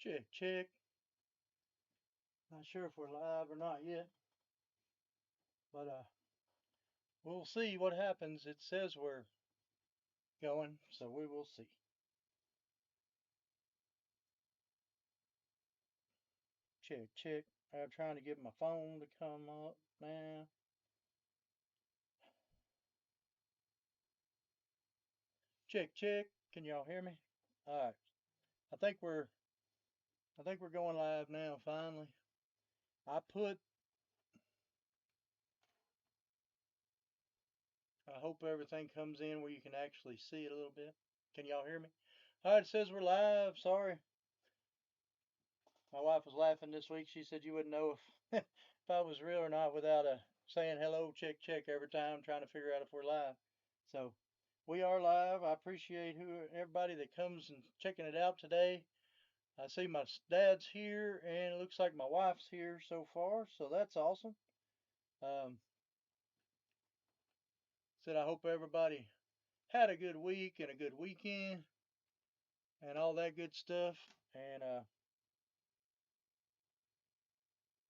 Check, check. Not sure if we're live or not yet, but we'll see what happens. It says we're going, so we will see. Check, check. I'm trying to get my phone to come up now. Check, check. Can y'all hear me? All right. I think we're going live now finally. I hope everything comes in where you can actually see it a little bit. Can y'all hear me? All right, it says we're live. Sorry. My wife was laughing this week. She said you wouldn't know if if I was real or not without saying hello, check, check every time, trying to figure out if we're live. So we are live. I appreciate everybody that comes and checking it out today. I see my dad's here, and it looks like my wife's here so far, so that's awesome. Um, Said I hope everybody had a good week and a good weekend and all that good stuff. And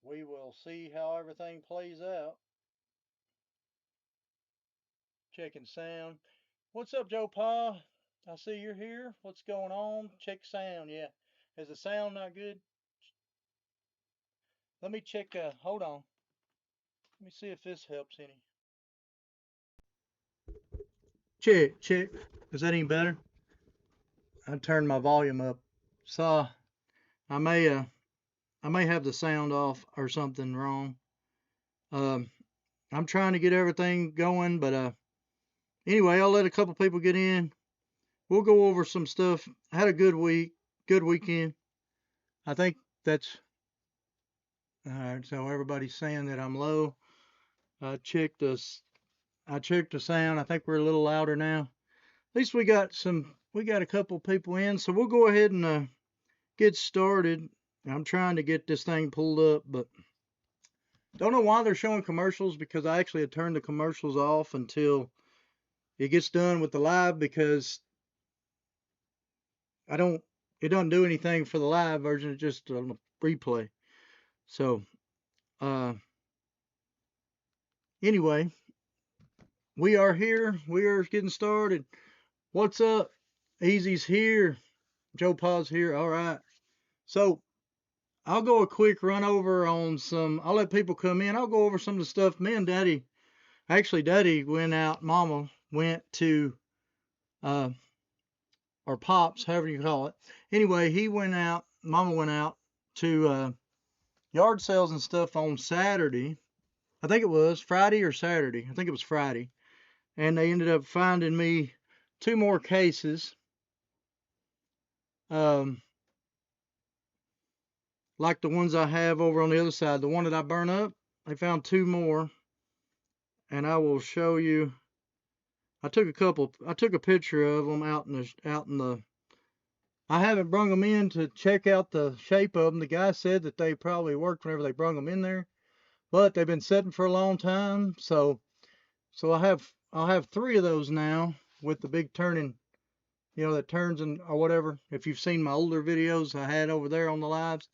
we will see how everything plays out. Checking sound. What's up, Joe Pa? I see you're here. What's going on? Check sound. Yeah. Is the sound not good? Let me check. Hold on. Let me see if this helps any. Check, check. Is that any better? I turned my volume up. So I may have the sound off or something wrong. I'm trying to get everything going, but anyway, I'll let a couple people get in. We'll go over some stuff. I had a good week, good weekend. I think that's all right. So everybody's saying that I'm low. I checked the sound. I think we're a little louder now. At least we got a couple people in, so we'll go ahead and get started. I'm trying to get this thing pulled up, but don't know why they're showing commercials, because I actually had turned the commercials off until it gets done with the live, because it doesn't do anything for the live version. It's just a replay. So anyway, we are here. We are getting started. What's up? Easy's here. Joe Pa's here. All right. So I'll go a quick run over on I'll let people come in. I'll go over some of the stuff. Me and Daddy, actually Daddy went out. Mama went to, or Pops, however you call it. Anyway, he went out. Mama went out to yard sales and stuff on Saturday. I think it was Friday or Saturday. I think it was Friday. And they ended up finding me 2 more cases. Like the ones I have over on the other side. The one that I burn up, they found 2 more. And I will show you. I took a picture of them out in the, I haven't brung them in to check out the shape of them. The guy said that they probably worked whenever they brung them in there, but they've been sitting for a long time. So I'll have 3 of those now with the big turning, that turns or whatever. If you've seen my older videos I had over there on the lives.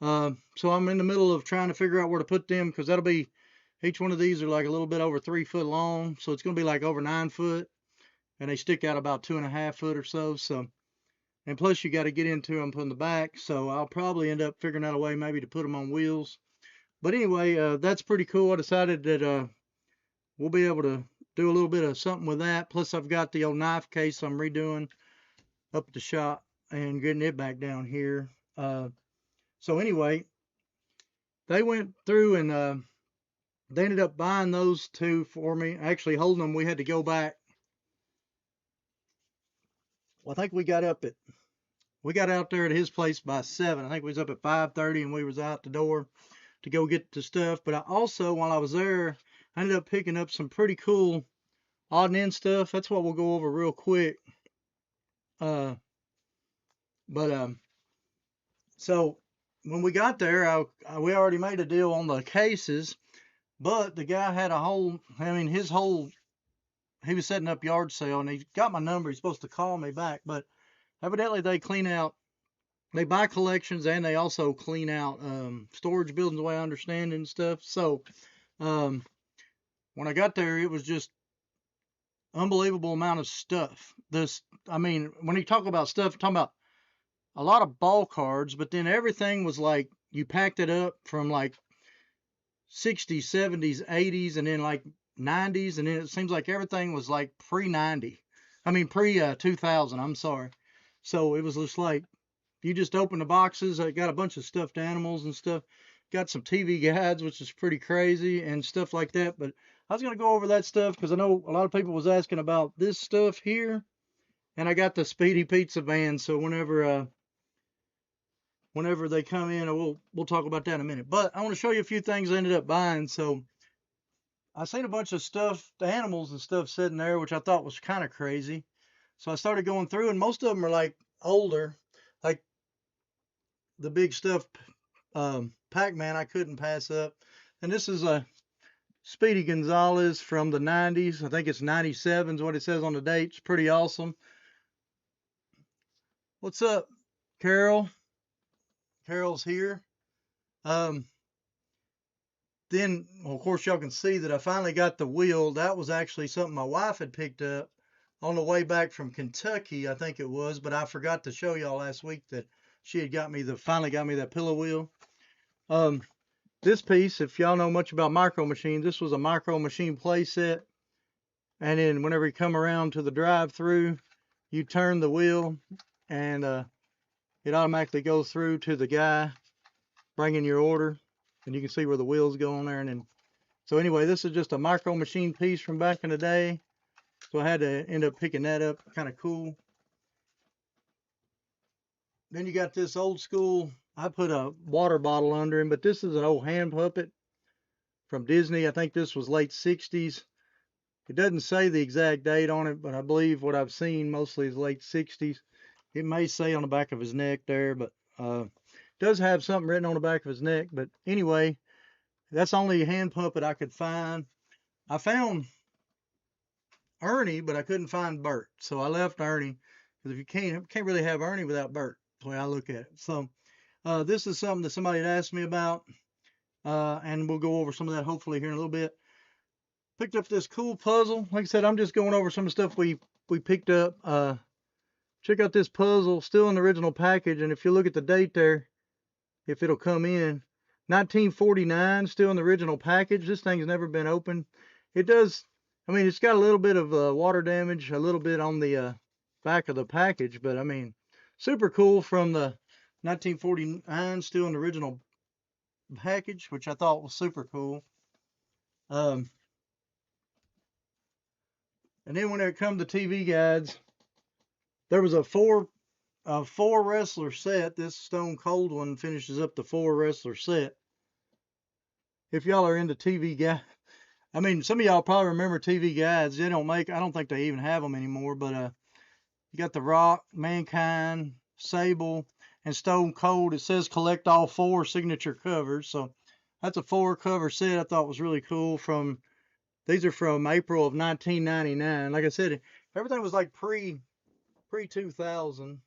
So I'm in the middle of trying to figure out where to put them, because each one of these are like a little bit over 3 foot long. So it's going to be like over 9 foot, and they stick out about 2.5 foot or so. So, and plus you got to get into them from the back. So I'll probably end up figuring out a way maybe to put them on wheels. But anyway, that's pretty cool. I decided that we'll be able to do a little bit of something with that. Plus I've got the old knife case I'm redoing up at the shop and getting it back down here. So anyway, they went through and they ended up buying those 2 for me. Actually holding them, we had to go back. Well, I think we got out there at his place by 7. I think we was up at 5:30 and we was out the door to go get the stuff. But I also, while I was there, I ended up picking up some pretty cool odd and end stuff. That's what we'll go over real quick. So when we got there, we already made a deal on the cases, but the guy had he was setting up yard sale, and he got my number. He's supposed to call me back, but evidently they clean out they buy collections and they also clean out storage buildings, the way I understand it and stuff. So um, when I got there, it was just unbelievable amount of stuff. I mean, when you talk about stuff, talking about a lot of ball cards, but then everything was like you packed it up from like 60s, 70s, 80s, and then like 90s, and then it seems like everything was like pre 90. I mean pre 2000. I'm sorry. So it was just like you just open the boxes. I got a bunch of stuffed animals and stuff. Got some TV guides, which is pretty crazy and stuff like that. But I was gonna go over that stuff because I know a lot of people was asking about this stuff here, and I got the Speedy Pizza van. So whenever they come in, we'll talk about that in a minute. But I want to show you a few things I ended up buying. So I seen a bunch of stuffed animals and stuff sitting there, which I thought was kind of crazy. So I started going through, and most of them are like older, like the big stuffed Pac-Man I couldn't pass up. And this is a Speedy Gonzalez from the 90s. I think it's 97 is what it says on the date. It's pretty awesome. What's up, Carol? Carol's here. Um, then, well, of course, y'all can see that I finally got the wheel. That was actually something my wife had picked up on the way back from Kentucky, I think it was, but I forgot to show y'all last week that she had finally got me that pillow wheel. This piece, if y'all know much about micro machines, this was a micro machine play set. And then whenever you come around to the drive-through, you turn the wheel and it automatically goes through to the guy bringing your order. And you can see where the wheels go on there. And then, so anyway, this is just a micro machine piece from back in the day. So I had to end up picking that up. Kind of cool. Then you got this old school, I put a water bottle under him, but this is an old hand puppet from Disney. I think this was late 60s. It doesn't say the exact date on it, but I believe what I've seen mostly is late 60s. It may say on the back of his neck there, but it does have something written on the back of his neck. But anyway, that's the only hand puppet I could find. I found Ernie, but I couldn't find Bert. So I left Ernie because if you can't really have Ernie without Bert. That's the way I look at it. So this is something that somebody had asked me about, and we'll go over some of that hopefully here in a little bit. Picked up this cool puzzle. Like I said, I'm just going over some of the stuff we picked up. Check out this puzzle, still in the original package, and if you look at the date there, if it'll come in, 1949, still in the original package. This thing's never been opened. It does, I mean, it's got a little bit of water damage, a little bit on the back of the package, but I mean, super cool from the 1949, still in the original package, which I thought was super cool. And then when it comes to TV guides, there was a four wrestler set. This Stone Cold one finishes up the 4 wrestler set. If y'all are into TV guides, I mean, some of y'all probably remember TV guides. They don't make, I don't think they even have them anymore, but you got The Rock, Mankind, Sable, and Stone Cold. It says collect all 4 signature covers. So that's a 4 cover set I thought was really cool. These are from April of 1999. Like I said, everything was like pre 2000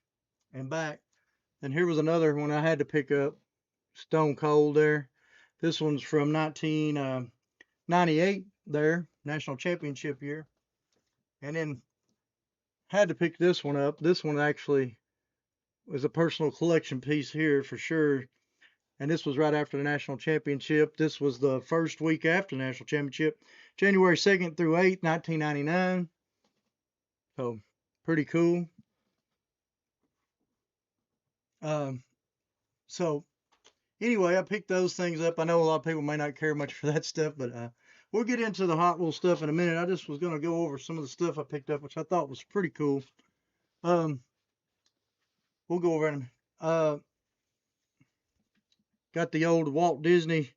and back. And here was another one I had to pick up, Stone Cold there. This one's from 1998 there, National Championship year. And then had to pick this one up. This one actually was a personal collection piece here for sure. And this was right after the National Championship. This was the first week after the National Championship, January 2nd through 8th, 1999. So pretty cool. So anyway, I picked those things up. I know a lot of people may not care much for that stuff, but we'll get into the Hot Wheels stuff in a minute. I just was going to go over some of the stuff I picked up, which I thought was pretty cool. We'll go over it. Got the old Walt Disney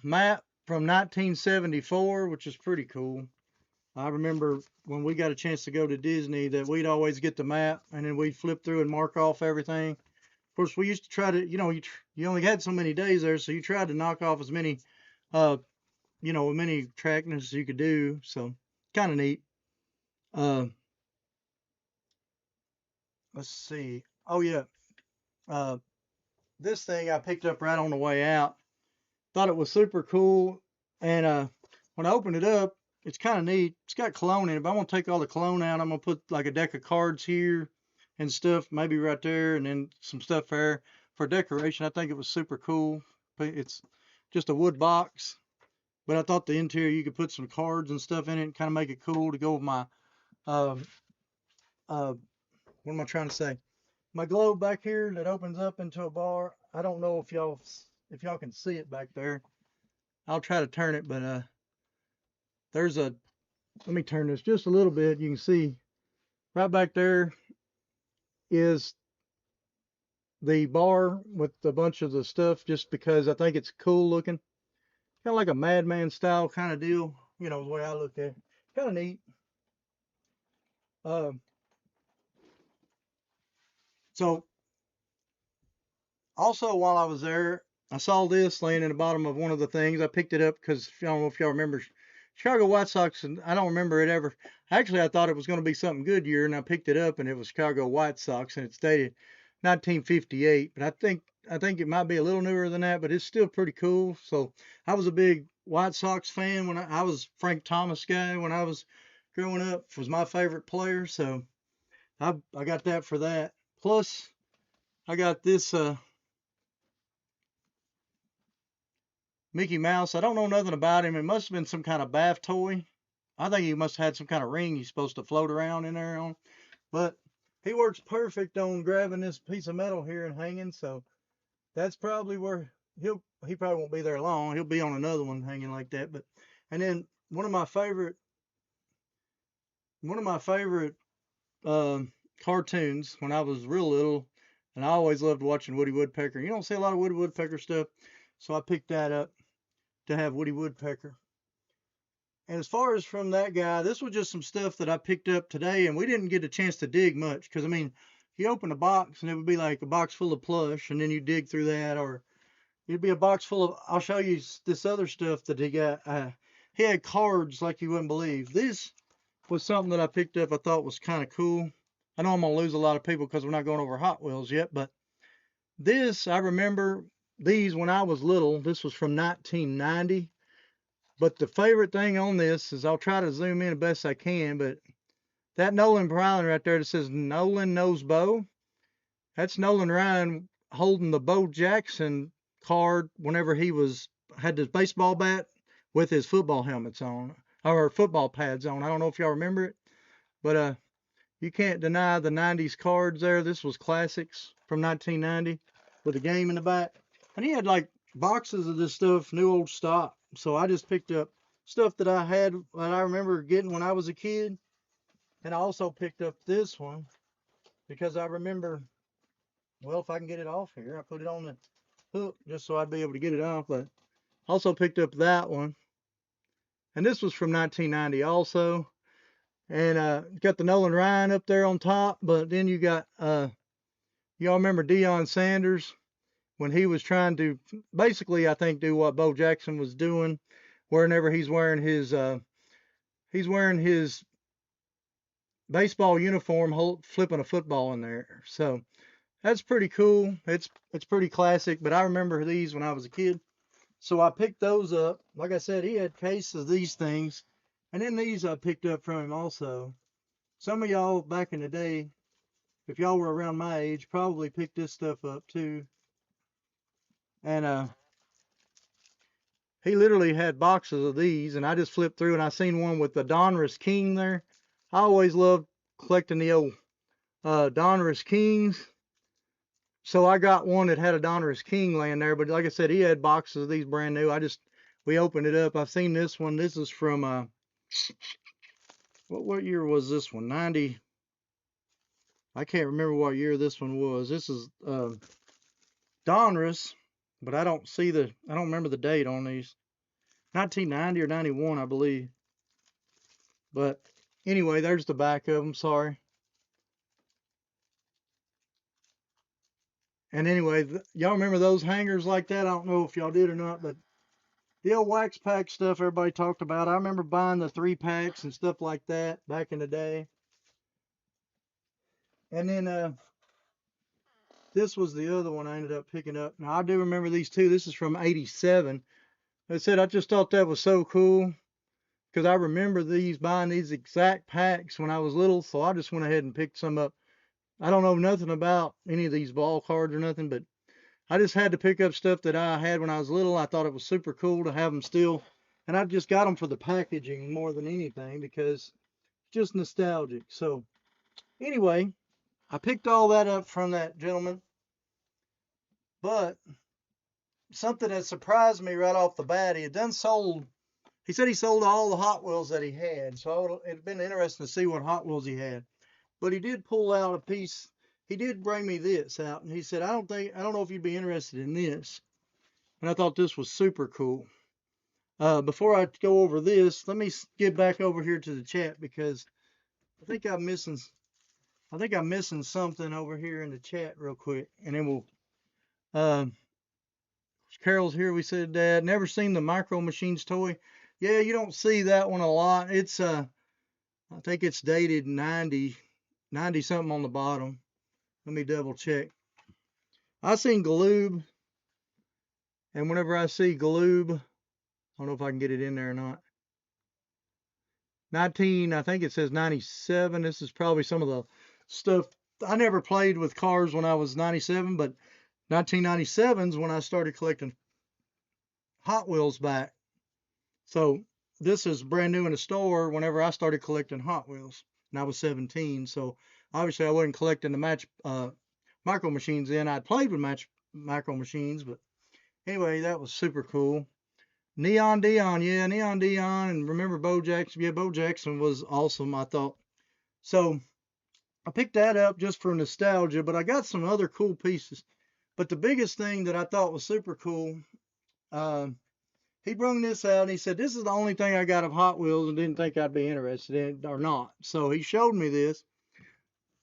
map from 1974, which is pretty cool. I remember when we got a chance to go to Disney that we'd always get the map and then we'd flip through and mark off everything. Of course, we used to try to, you only had so many days there, so you tried to knock off as many, many trackings as you could do. So kind of neat. let's see. Oh yeah, uh, this thing I picked up right on the way out. Thought it was super cool, and when I opened it up, it's kind of neat. It's got cologne in it, but I'm gonna take all the cologne out. I'm gonna put like a deck of cards here and stuff, maybe right there, and then some stuff there for decoration. I think it was super cool. But it's just a wood box, but I thought the interior you could put some cards and stuff in it and kind of make it cool to go with my um what am I trying to say? My globe back here that opens up into a bar. I don't know if y'all can see it back there. I'll try to turn it, but there's a let me turn this just a little bit. You can see right back there is the bar with a bunch of the stuff just because I think it's cool looking. Kind of like a Madman style kind of deal, you know, the way I look at it. Kind of neat. Um, so also while I was there, I saw this laying in the bottom of one of the things. I picked it up because I don't know if y'all remember Chicago White Sox, and I don't remember it ever. Actually, I thought it was going to be something Goodyear, and I picked it up, and it was Chicago White Sox, and it's dated 1958. But I think it might be a little newer than that, but it's still pretty cool. So I was a big White Sox fan when I was Frank Thomas guy when I was growing up. Was my favorite player, so I got that for that. Plus, I got this Mickey Mouse. I don't know nothing about him. It must have been some kind of bath toy. I think he must have had some kind of ring he's supposed to float around in there on. But he works perfect on grabbing this piece of metal here and hanging. So that's probably where he probably won't be there long. He'll be on another one hanging like that. But and then one of my favorite um, cartoons when I was real little, and I always loved watching Woody Woodpecker. You don't see a lot of Woody Woodpecker stuff, so I picked that up to have Woody Woodpecker. And as far as from that guy, this was just some stuff that I picked up today, and we didn't get a chance to dig much because I mean, you open a box and it would be like a box full of plush, and then you dig through that, or it'd be a box full of. I'll show you this other stuff that he got. He had cards like you wouldn't believe. This was something that I picked up. I thought was kind of cool. I know I'm gonna lose a lot of people because we're not going over Hot Wheels yet, but this I remember these when I was little. This was from 1990. But the favorite thing on this is I'll try to zoom in the best I can, but that Nolan Ryan right there that says Nolan knows Bo, that's Nolan Ryan holding the Bo Jackson card whenever he had his baseball bat with his football helmets on or football pads on. I don't know if y'all remember it, but you can't deny the 90s cards there. This was classics from 1990 with a game in the back. And he had like boxes of this stuff, new old stock. So I just picked up stuff that I had that I remember getting when I was a kid. And I also picked up this one because I remember, well, if I can get it off here, I put it on the hook just so I'd be able to get it off. But also picked up that one. And this was from 1990 also. And got the Nolan Ryan up there on top. But then you got, y'all remember Deion Sanders when he was trying to basically, I think, do what Bo Jackson was doing, whenever he's wearing his baseball uniform, flipping a football in there. So that's pretty cool. It's pretty classic, but I remember these when I was a kid. So I picked those up. Like I said, he had cases of these things, and then these I picked up from him also. Some of y'all back in the day, if y'all were around my age, probably picked this stuff up too. And he literally had boxes of these, and I just flipped through and I seen one with the Donruss King there. I always loved collecting the old Donruss Kings. So I got one that had a Donruss King laying there, but like I said, he had boxes of these brand new. We opened it up. I've seen this one. This is from what year was this one? 90. I can't remember what year this one was. This is Donruss, but I don't remember the date on these. 1990 or 91, I believe. But anyway, there's the back of them. Sorry. And anyway, y'all remember those hangers like that? I don't know if y'all did or not, but the old wax pack stuff everybody talked about. I remember buying the 3 packs and stuff like that back in the day. And then this was the other one I ended up picking up. Now I do remember these two. This is from '87. I said I just thought that was so cool because I remember buying these exact packs when I was little, so I just went ahead and picked some up. I don't know nothing about any of these ball cards or nothing, but I just had to pick up stuff that I had when I was little. I thought it was super cool to have them still, and I just got them for the packaging more than anything because it's just nostalgic. So anyway, I picked all that up from that gentleman, but something that surprised me right off the bat, he had done sold. He said he sold all the Hot Wheels that he had, so it'd been interesting to see what Hot Wheels he had. But he did pull out a piece. He did bring me this out, and he said, I don't know if you'd be interested in this. And I thought this was super cool. Before I go over this, let me get back over here to the chat because I think I'm missing something over here in the chat real quick, and then we'll. Carol's here. We said, Dad, never seen the Micro Machines toy. Yeah, you don't see that one a lot. It's I think it's dated 90 something on the bottom. Let me double check. I seen Galoob, and whenever I see Galoob, I don't know if I can get it in there or not. 19, I think it says 97. This is probably some of the stuff. I never played with cars when I was 97, but 1997 is when I started collecting Hot Wheels back. So this is brand new in the store whenever I started collecting Hot Wheels, and I was 17. So obviously I wasn't collecting the Micro Machines then. I'd played with Micro Machines, but anyway, that was super cool. Neon Dion, yeah, Neon Dion, and remember Bo Jackson? Yeah, Bo Jackson was awesome, I thought. So I picked that up just for nostalgia, but I got some other cool pieces. But the biggest thing that I thought was super cool, he brung this out and he said, this is the only thing I got of Hot Wheels and didn't think I'd be interested in it or not. So he showed me this.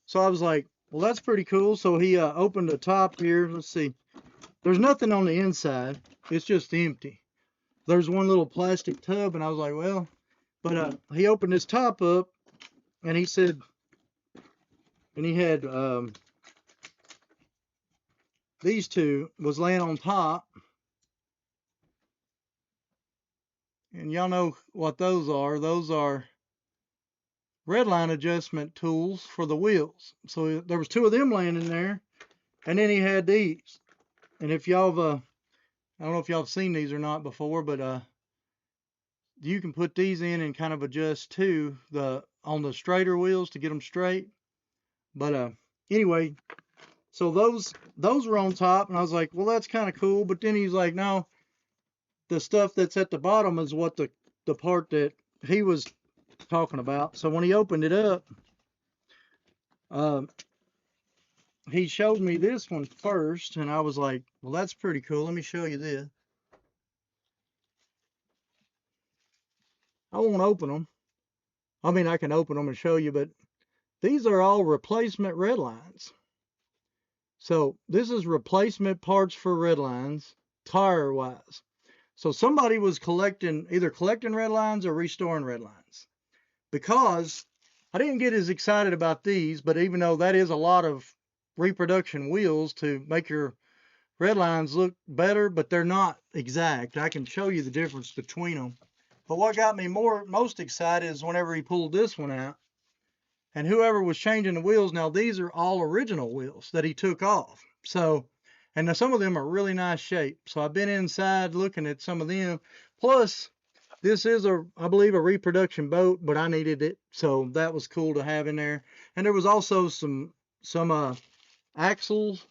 So I was like, well, that's pretty cool. So he opened the top here. Let's see. There's nothing on the inside. It's just empty. There's one little plastic tub, and I was like, well, but he opened his top up, and he said, and he had these two was laying on top, and y'all know what those are. Those are red line adjustment tools for the wheels. So there was two of them laying in there, and then he had these. And if y'all have, I don't know if y'all have seen these or not before, but you can put these in and kind of adjust too on the straighter wheels to get them straight. But anyway, so those were on top, and I was like, well, that's kind of cool. But then he's like, no, the stuff that's at the bottom is what the part that he was talking about. So when he opened it up, he showed me this one first, and I was like, well, that's pretty cool. Let me show you this. I won't open them. I mean, I can open them and show you, but these are all replacement red lines. So this is replacement parts for red lines, tire wise. So somebody was either collecting red lines or restoring red lines. Because I didn't get as excited about these, but even though that is a lot of reproduction wheels to make your red lines look better, but they're not exact. I can show you the difference between them. But what got me most excited is whenever he pulled this one out, and whoever was changing the wheels, now these are all original wheels that he took off. So, and some of them are really nice shape. So I've been inside looking at some of them. Plus, this is I believe a reproduction boat, but I needed it, so that was cool to have in there. And there was also some axles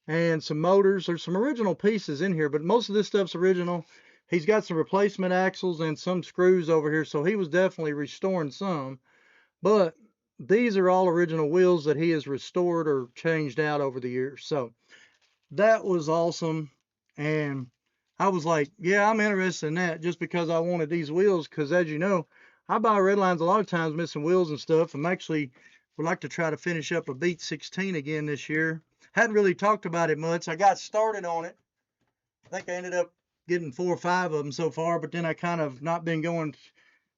and some motors. There's some original pieces in here, but most of this stuff's original. He's got some replacement axles and some screws over here, so he was definitely restoring some. But these are all original wheels that he has restored or changed out over the years. So that was awesome. And I was like, yeah, I'm interested in that just because I wanted these wheels. Because as you know, I buy red lines a lot of times missing wheels and stuff. I'm actually would like to try to finish up a Beat 16 again this year. Hadn't really talked about it much. I got started on it. I think I ended up getting 4 or 5 of them so far, but then I kind of not been going.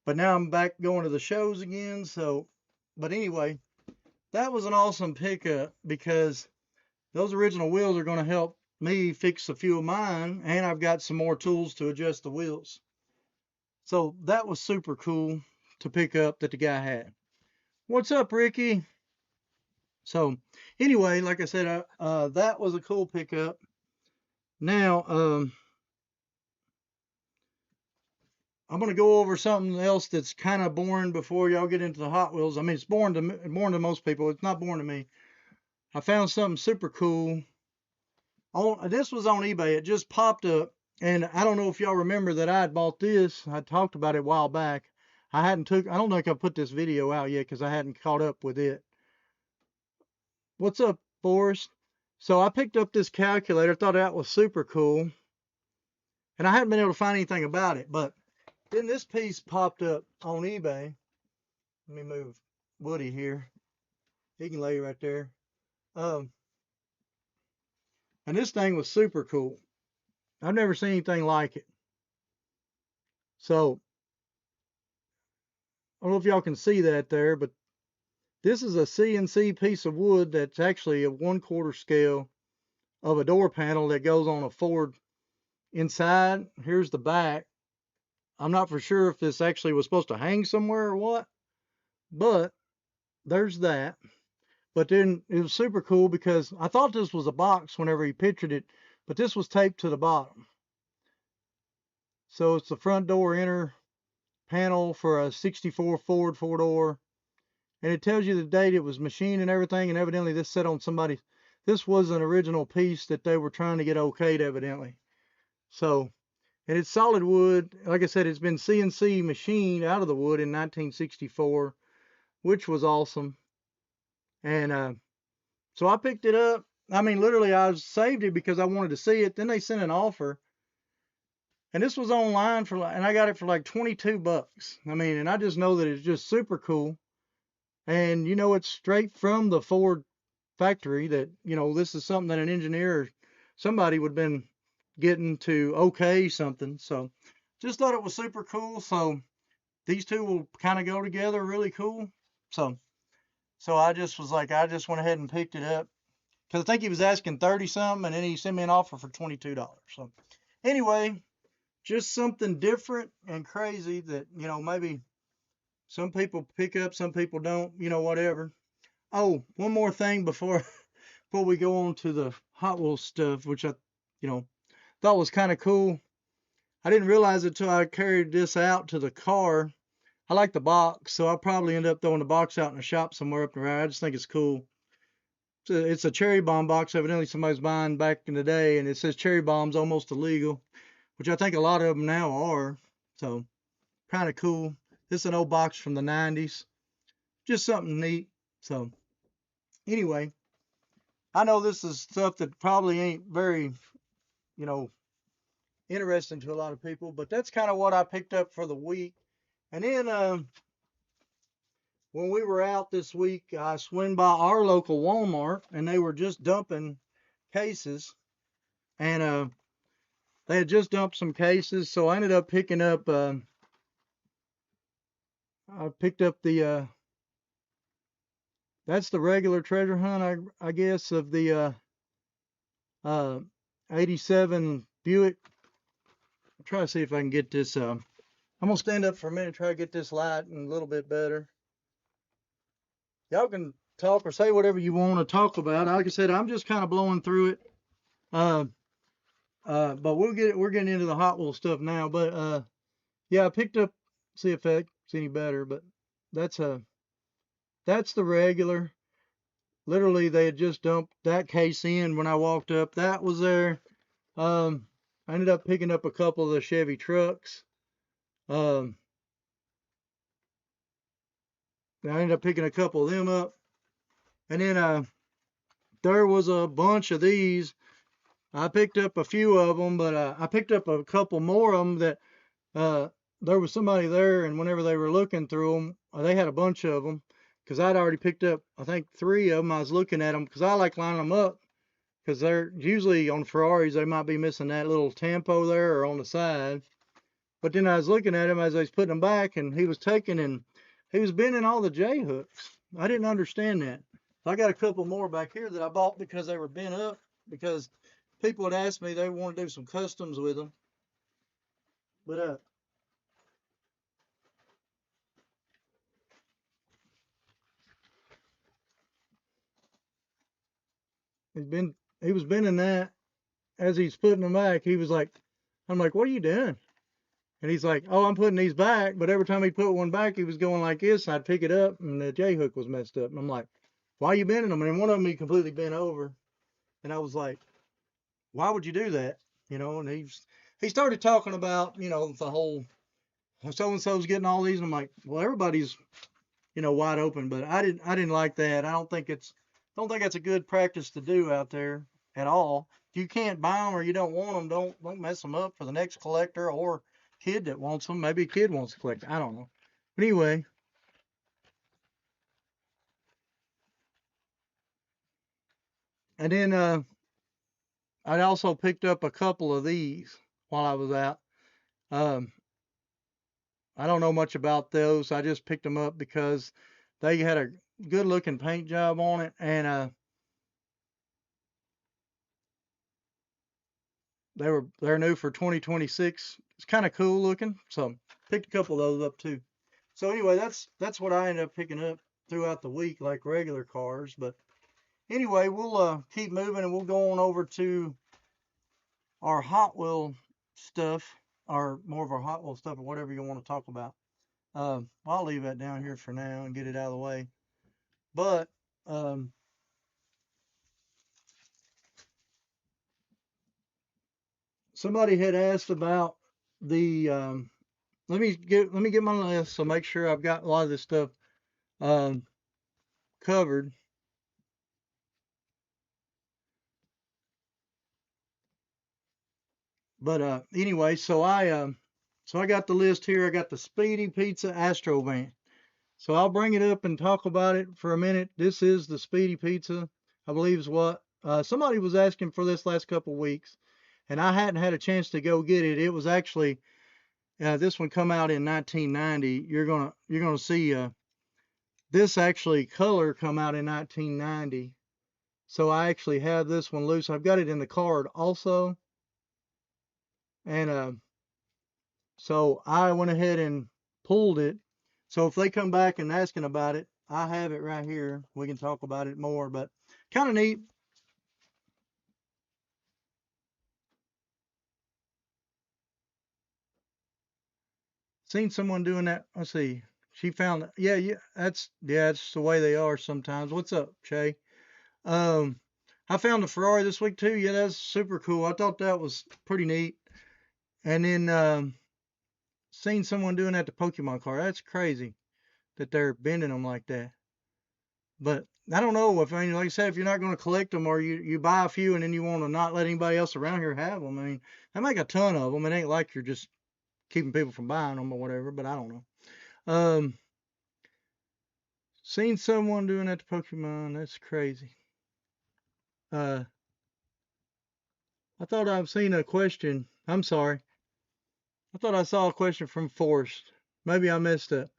But now I'm back going to the shows again. So, but anyway, that was an awesome pickup because those original wheels are going to help me fix a few of mine, and I've got some more tools to adjust the wheels. So that was super cool to pick up that the guy had. What's up, Ricky? So anyway, like I said, that was a cool pickup. Now, I'm going to go over something else that's kind of boring before y'all get into the Hot Wheels. I mean, it's boring to most people. It's not boring to me. I found something super cool. This was on eBay. It just popped up, and I don't know if y'all remember that I had bought this. I talked about it a while back. I don't think I put this video out yet because I hadn't caught up with it. What's up, Forrest? So I picked up this calculator. Thought that was super cool, and I hadn't been able to find anything about it, but then this piece popped up on eBay. Let me move Woody here. He can lay right there. And this thing was super cool. I've never seen anything like it. So I don't know if y'all can see that there, but this is a CNC piece of wood that's actually a 1/4 scale of a door panel that goes on a Ford inside. Here's the back. I'm not for sure if this actually was supposed to hang somewhere or what, but there's that. But then it was super cool because I thought this was a box whenever he pictured it, but this was taped to the bottom. So it's the front door inner panel for a 64 Ford 4-door. And it tells you the date it was machined and everything, and evidently this sat on somebody. This was an original piece that they were trying to get okayed, evidently. So, and it's solid wood. Like I said, it's been CNC machined out of the wood in 1964, which was awesome. And so I picked it up. I mean, literally, I saved it because I wanted to see it. Then they sent an offer, and this was online and I got it for like 22 bucks. I mean, and I just know that it's just super cool. And it's straight from the Ford factory that, this is something that an engineer or somebody would have been getting to okay something. So just thought it was super cool. So these two will kind of go together really cool. So I just was like, I just went ahead and picked it up because I think he was asking 30 something, and then he sent me an offer for $22. So anyway, just something different and crazy that, maybe some people pick up, some people don't, whatever. Oh, one more thing before we go on to the Hot Wheels stuff, which I, thought was kind of cool. I didn't realize it till I carried this out to the car. I like the box, so I'll probably end up throwing the box out in the shop somewhere up there. I just think it's cool. It's a cherry bomb box. Evidently somebody's buying back in the day, and it says cherry bombs almost illegal, which I think a lot of them now are. So kind of cool. This is an old box from the 90s. Just something neat. So anyway, I know this is stuff that probably ain't very, interesting to a lot of people, but that's kind of what I picked up for the week. And then when we were out this week, I swung by our local Walmart, and they were just dumping cases, and they had just dumped some cases, so I ended up picking up. I picked up the. That's the regular treasure hunt, I guess, of the 87 Buick. I'll try to see if I can get this. I'm gonna stand up for a minute, try to get this light a little bit better. Y'all can talk or say whatever you want to talk about. Like I said, I'm just kind of blowing through it. But we're getting into the Hot Wheels stuff now. But yeah, I picked up. See if that's any better. But that's the regular. Literally, they had just dumped that case in when I walked up. That was there. I ended up picking up a couple of the Chevy trucks. I ended up picking a couple of them up. And then there was a bunch of these. I picked up a few of them, but I picked up a couple more of them that there was somebody there, and whenever they were looking through them, they had a bunch of them because I'd already picked up, I think, 3 of them. I was looking at them because I like lining them up because they're usually on Ferraris, they might be missing that little tampo there or on the side. But then I was looking at him as I was putting them back, and he was taking and he was bending all the J hooks. I didn't understand that. So I got a couple more back here that I bought because they were bent up, because people had asked me they want to do some customs with them. But he was bending that as he's putting them back. He was like, I'm like, what are you doing? And he's like, oh, I'm putting these back. But every time he put one back, he was going like this, and I'd pick it up, and the J hook was messed up. And I'm like, why are you bending them? And one of them he completely bent over, and I was like, why would you do that? You know, and he started talking about, you know, the whole so and so's getting all these, and I'm like, well, everybody's, you know, wide open, but I didn't like that. I don't think that's a good practice to do out there at all. If you can't buy them or you don't want them, don't mess them up for the next collector or kid that wants them. Maybe a kid wants to collect. I don't know. But anyway, and then I also picked up a couple of these while I was out. Um, I don't know much about those. I just picked them up because they had a good looking paint job on it, and they're new for 2026. It's kind of cool looking, so picked a couple of those up too. So anyway, that's what I ended up picking up throughout the week, like regular cars. But anyway, we'll keep moving, and we'll go on over to our Hot Wheel stuff, or more of our Hot Wheel stuff, or whatever you want to talk about. I'll leave that down here for now and get it out of the way. But somebody had asked about the let me get my list, so make sure I've got a lot of this stuff um, covered. But anyway, so I got the list here. I got the Speedy Pizza Astro Van. So I'll bring it up and talk about it for a minute. This is the Speedy Pizza, I believe is what somebody was asking for this last couple of weeks, and I hadn't had a chance to go get it. It was actually this one come out in 1990. You're gonna see this actually color come out in 1990. So I actually have this one loose. I've got it in the card also, and so I went ahead and pulled it. So if they come back and asking about it, I have it right here. We can talk about it more, but kind of neat. Seen someone doing that. Let's see. She found it. Yeah, yeah, that's the way they are sometimes. What's up, Shay? Um, I found a Ferrari this week too. Yeah, that's super cool. I thought that was pretty neat. And then seen someone doing that to Pokemon car. That's crazy that they're bending them like that. But I don't know if, I mean, like I said, if you're not going to collect them, or you buy a few and then you want to not let anybody else around here have them. I mean, I make a ton of them. It ain't like you're just keeping people from buying them or whatever, but I don't know. Seen someone doing that to Pokemon. That's crazy. Uh, I thought I've seen a question. I'm sorry. I thought I saw a question from Forrest. Maybe I missed it.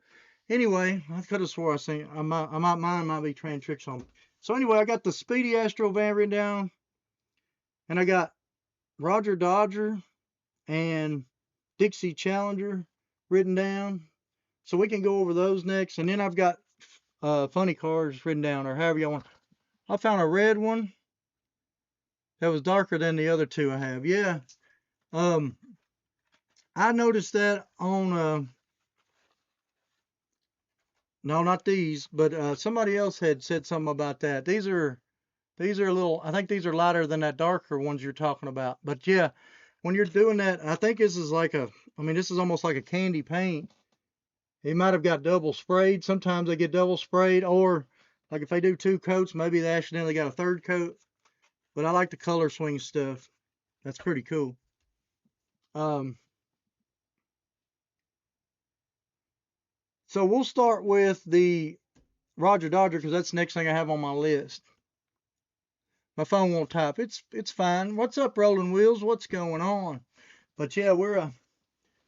Anyway, I could have swore I seen. Mine might be trying tricks on me. So anyway, I got the Speedy Astro Van written down, and I got Roger Dodger and Dixie Challenger written down. So we can go over those next, and then I've got funny cars written down, or however you want. I found a red one that was darker than the other two I have. Yeah. Um, I noticed that on no, not these, but somebody else had said something about that. These are a little. I think these are lighter than that darker ones you're talking about. But yeah, when you're doing that, I think this is like a. I mean, this is almost like a candy paint. He might have got double sprayed. Sometimes they get double sprayed, or like if they do two coats, maybe they accidentally got a third coat. But I like the color swing stuff. That's pretty cool. Um, so we'll start with the Roger Dodger because that's the next thing I have on my list. My phone won't type. It's fine. What's up, Rolling Wheels? What's going on? But yeah, we're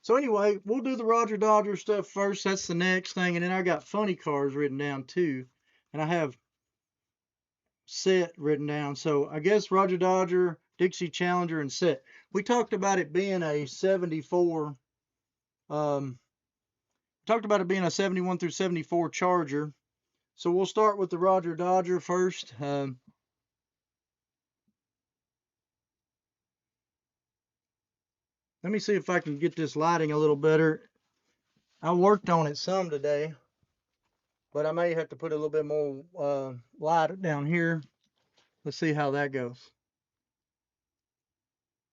so anyway, we'll do the Roger Dodger stuff first. That's the next thing, and then I got funny cars written down too, and I have set written down. So I guess Roger Dodger, Dixie Challenger, and set. We talked about it being a 74. Talked about it being a 71 through 74 Charger. So we'll start with the Roger Dodger first. Let me see if I can get this lighting a little better. I worked on it some today, but I may have to put a little bit more light down here. Let's see how that goes.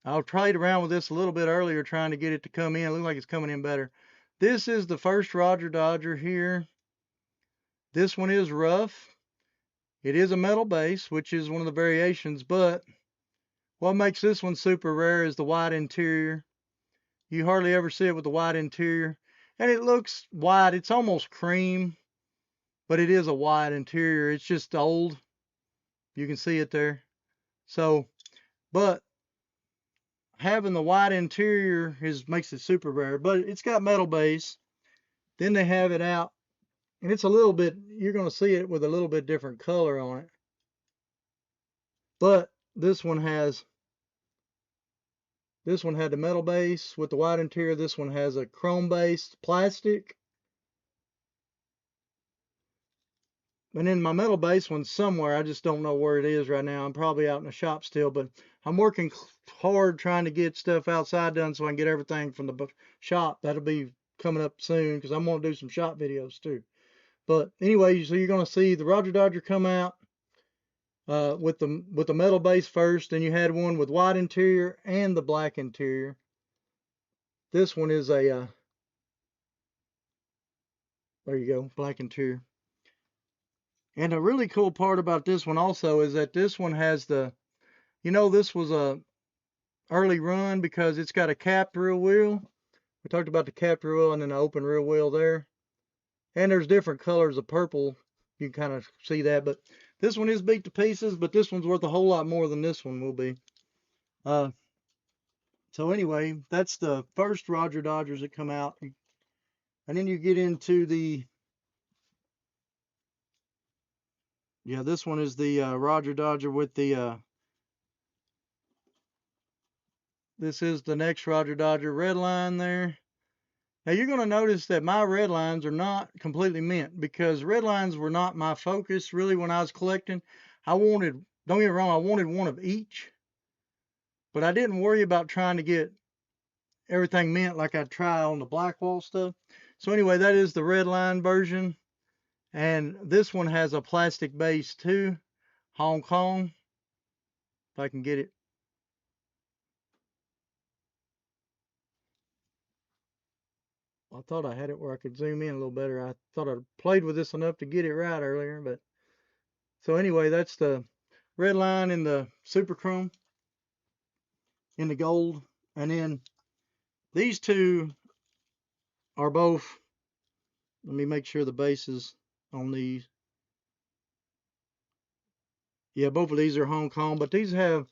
I played around with this a little bit earlier trying to get it to come in. It looks like it's coming in better. This is the first Roger Dodger here. This one is rough. It is a metal base, which is one of the variations, but what makes this one super rare is the white interior. You hardly ever see it with the white interior. And it looks white. It's almost cream, but it is a white interior. It's just old. You can see it there. So, but having the white interior makes it super rare, but it's got metal base. Then they have it out, and it's a little bit, you're going to see it with a little bit different color on it. But this one had the metal base with the white interior. This one has a chrome based plastic. And then my metal base one's somewhere. I just don't know where it is right now. I'm probably out in the shop still, but I'm working hard trying to get stuff outside done so I can get everything from the shop. That'll be coming up soon because I'm going to do some shop videos too. But anyway, so you're going to see the Roger Dodger come out with the metal base first. Then you had one with white interior and the black interior. This one is a there you go, black interior. And a really cool part about this one also is that this one has the, this was a early run because it's got a capped rear wheel. We talked about the capped rear wheel and then the open rear wheel there. And there's different colors of purple. You can kind of see that, but this one is beat to pieces, but this one's worth a whole lot more than this one will be. So anyway, that's the first Roger Dodgers that come out. And then you get into the, yeah, this one is the Roger Dodger with the, this is the next Roger Dodger red line there. Now you're going to notice that my red lines are not completely mint because red lines were not my focus really when I was collecting. I wanted, don't get me wrong, I wanted one of each, but I didn't worry about trying to get everything mint like I try on the Blackwall stuff. So anyway, that is the red line version. And this one has a plastic base too, Hong Kong. If I can get it. I thought I had it where I could zoom in a little better. I thought I played with this enough to get it right earlier, but so anyway, that's the red line in the super chrome in the gold. And then these two are both, let me make sure the bases on these. Yeah, both of these are Hong Kong, but these have,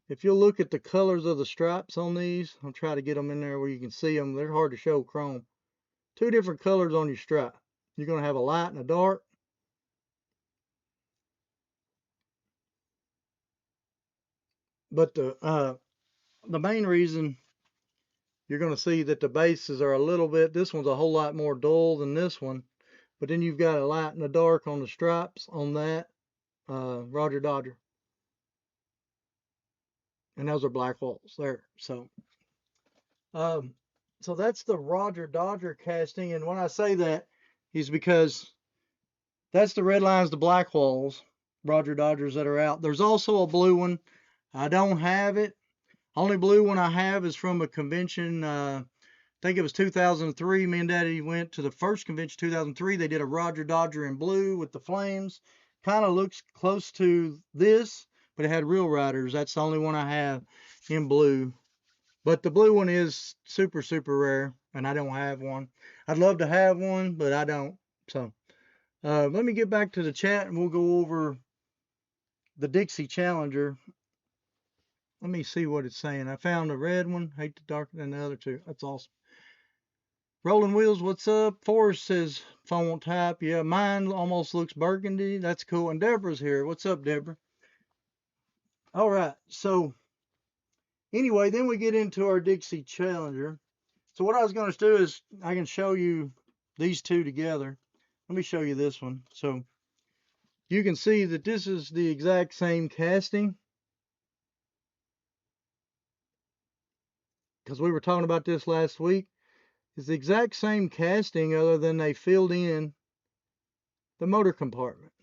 if you'll look at the colors of the stripes on these, I'll try to get them in there where you can see them. They're hard to show chrome. Two different colors on your stripe. You're going to have a light and a dark. But the main reason you're going to see that the bases are a little bit, this one's a whole lot more dull than this one. But then you've got a light and a dark on the stripes on that Roger Dodger. And those are black walls there. So that's the Roger Dodger casting. And when I say that is because that's the red lines, the black walls, Roger Dodgers that are out. There's also a blue one. I don't have it. Only blue one I have is from a convention. I think it was 2003. Me and Daddy went to the first convention, 2003. They did a Roger Dodger in blue with the flames. Kind of looks close to this, but it had real riders. That's the only one I have in blue. But the blue one is super, super rare, and I don't have one. I'd love to have one, but I don't. So let me get back to the chat, and we'll go over the Dixie Challenger. Let me see what it's saying. I found a red one. Hate to darken than the other two. That's awesome. Rolling Wheels, what's up? Forrest says phone won't tap. Yeah, mine almost looks burgundy. That's cool. And Deborah's here. What's up, Deborah? All right. So anyway, then we get into our Dixie Challenger. So what I was going to do is I can show you these two together. Let me show you this one. So you can see that this is the exact same casting, because we were talking about this last week. It's the exact same casting, other than they filled in the motor compartment.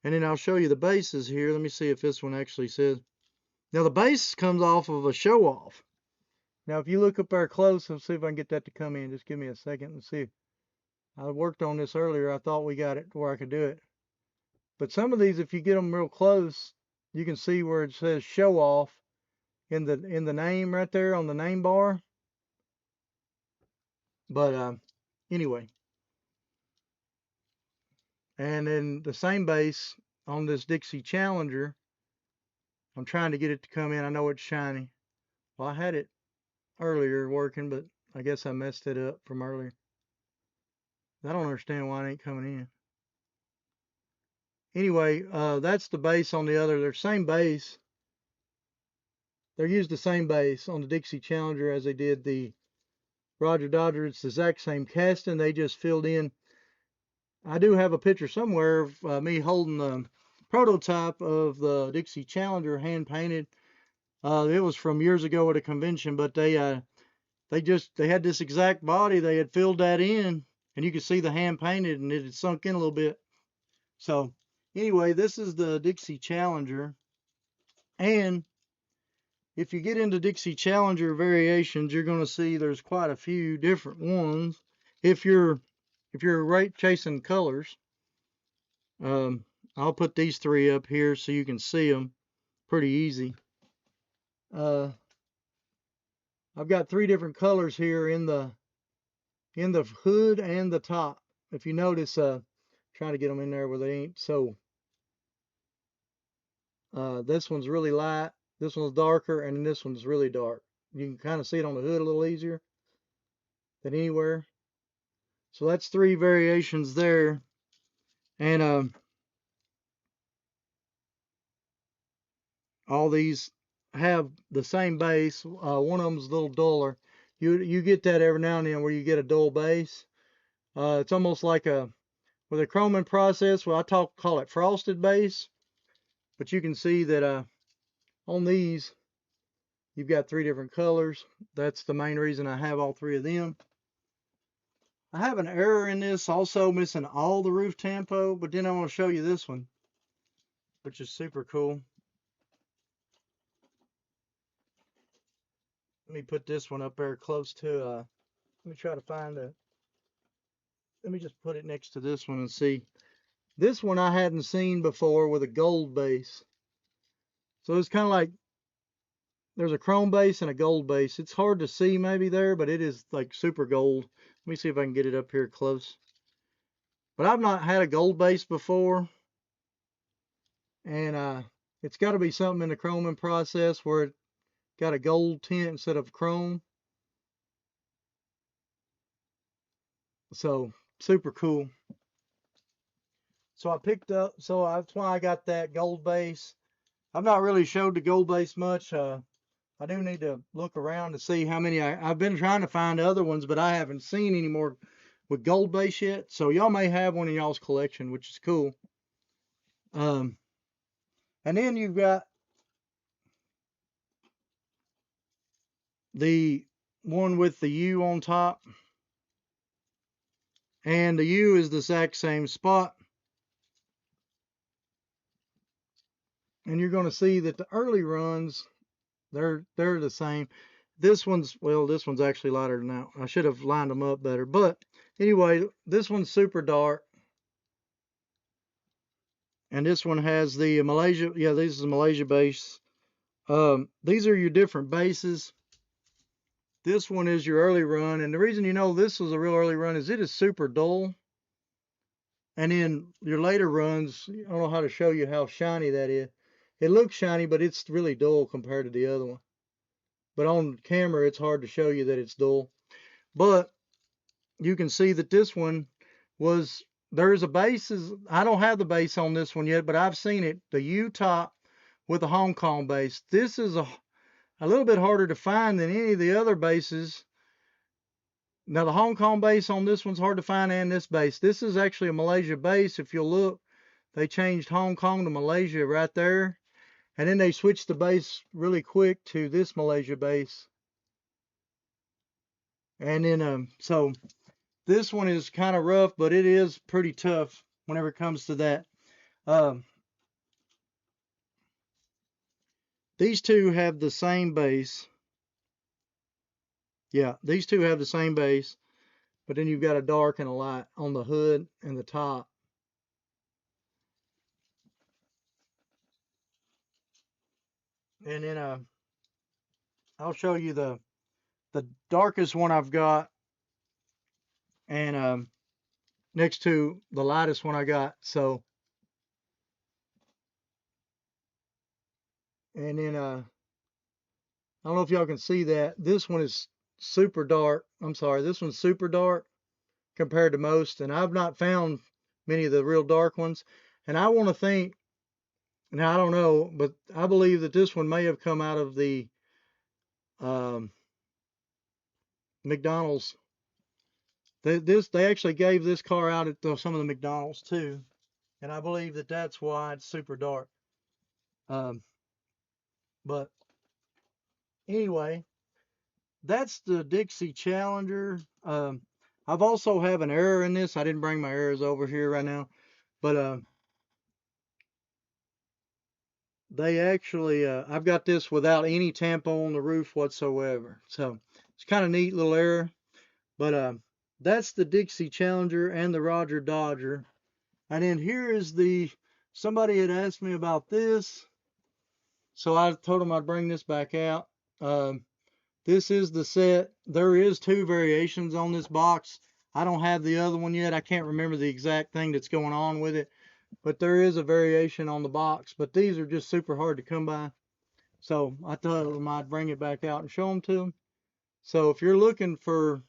And then I'll show you the bases here. Let me see if this one actually says. Now the base comes off of a show off. Now if you look up there close, let's see if I can get that to come in. Just give me a second and see. I worked on this earlier. I thought we got it to where I could do it. But some of these, if you get them real close, you can see where it says show off in the name right there on the name bar. But anyway. And then the same base on this Dixie Challenger. I'm trying to get it to come in. I know it's shiny. Well, I had it earlier working, but I guess I messed it up from earlier. I don't understand why it ain't coming in. Anyway, that's the base on the other. They're same base. They used the same base on the Dixie Challenger as they did the Roger Dodger. It's the exact same casting. They just filled in. I do have a picture somewhere of me holding the prototype of the Dixie Challenger hand painted. It was from years ago at a convention, but they had this exact body. They had filled that in, and you could see the hand painted, and it had sunk in a little bit. So anyway, this is the Dixie Challenger. And if you get into Dixie Challenger variations, you're going to see there's quite a few different ones. If you're right chasing colors, I'll put these three up here so you can see them pretty easy. I've got three different colors here in the hood and the top. If you notice, trying to get them in there where they ain't so. This one's really light, this one's darker, and this one's really dark. You can kind of see it on the hood a little easier than anywhere. So that's three variations there. And all these have the same base. One of them's a little duller. You get that every now and then where you get a dull base. It's almost like with a chroming process. Well, I call it frosted base. But you can see that on these, you've got three different colors. That's the main reason I have all three of them. I have an error in this, also missing all the roof tampo, but then I want to show you this one, which is super cool. Let me put this one up there close to, let me try to find a, let me just put it next to this one and see. This one I hadn't seen before with a gold base. So it's kind of like, there's a chrome base and a gold base. It's hard to see maybe there, but it is like super gold. Let me see if I can get it up here close. But I've not had a gold base before. And it's got to be something in the chroming process where it got a gold tint instead of chrome. So super cool. So I picked up, so that's why I got that gold base. I've not really showed the gold base much. I do need to look around to see how many I've been trying to find other ones, but I haven't seen any more with gold base yet. So y'all may have one in y'all's collection, which is cool. And then you've got the one with the U on top. And the U is the exact same spot. And you're going to see that the early runs, they're the same. This one's actually lighter than that. I should have lined them up better. But anyway, this one's super dark. And this one has the Malaysia. Yeah, this is a Malaysia base. These are your different bases. This one is your early run. And the reason you know this was a real early run is it is super dull. And then your later runs, I don't know how to show you how shiny that is. It looks shiny, but it's really dull compared to the other one. But on camera, it's hard to show you that it's dull. But you can see that this one was, there's a base, I don't have the base on this one yet, but I've seen it, the U top with a Hong Kong base. This is a little bit harder to find than any of the other bases. Now the Hong Kong base on this one's hard to find, and this base. This is actually a Malaysia base. If you'll look, they changed Hong Kong to Malaysia right there. And then they switched the base really quick to this Malaysia base. And then, so this one is kind of rough, but it is pretty tough whenever it comes to that. These two have the same base. Yeah, these two have the same base, but then you've got a dark and a light on the hood and the top. And then I'll show you the darkest one I've got, and next to the lightest one I got. So, and then I don't know if y'all can see that. This one is super dark. I'm sorry, this one's super dark compared to most, and I've not found many of the real dark ones. And I want to think, now I don't know, but I believe that this one may have come out of the McDonald's. They actually gave this car out at some of the McDonald's too, and I believe that that's why it's super dark. But anyway, that's the Dixie Challenger. I've also have an error in this. I didn't bring my errors over here right now, but they actually, I've got this without any tampo on the roof whatsoever. So it's kind of neat little error. But that's the Dixie Challenger and the Roger Dodger. And then here is somebody had asked me about this. So I told them I'd bring this back out. This is the set. There is two variations on this box. I don't have the other one yet. I can't remember the exact thing that's going on with it. But there is a variation on the box. But these are just super hard to come by. So I thought I'd bring it back out and show them to them. So if you're looking for,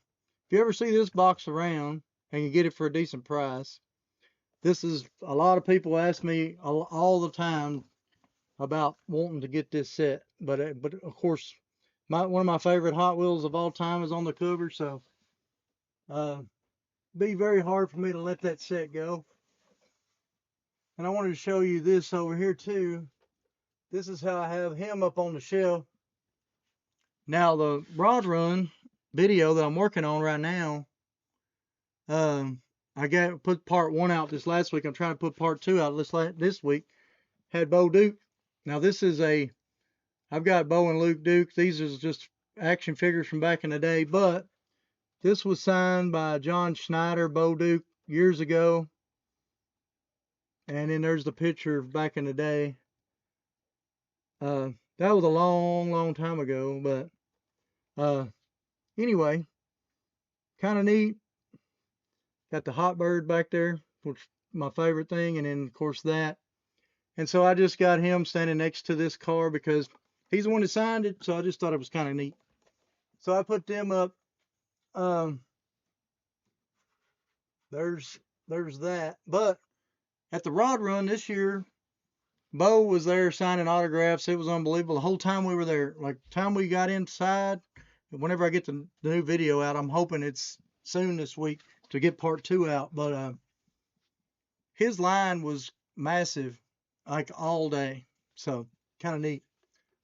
if you ever see this box around and you get it for a decent price, this is, a lot of people ask me all the time about wanting to get this set. But of course, one of my favorite Hot Wheels of all time is on the cover, so be very hard for me to let that set go. And I wanted to show you this over here too. This is how I have him up on the shelf. Now the rod run video that I'm working on right now, I put part 1 out this last week. I'm trying to put part 2 out this week. Had Bo Duke. Now this is I've got Bo and Luke Duke. These are just action figures from back in the day, but this was signed by John Schneider, Bo Duke, years ago. And then there's the picture back in the day. That was a long, long time ago, but anyway, kind of neat. Got the Hot Bird back there, which is my favorite thing, and then of course that. And so I just got him standing next to this car because he's the one that signed it, so I just thought it was kind of neat. So I put them up. There's that. But at the rod run this year, Bo was there signing autographs. It was unbelievable. The whole time we were there, like time we got inside, whenever I get the new video out, I'm hoping it's soon this week to get part 2 out. But his line was massive, like all day. So kind of neat.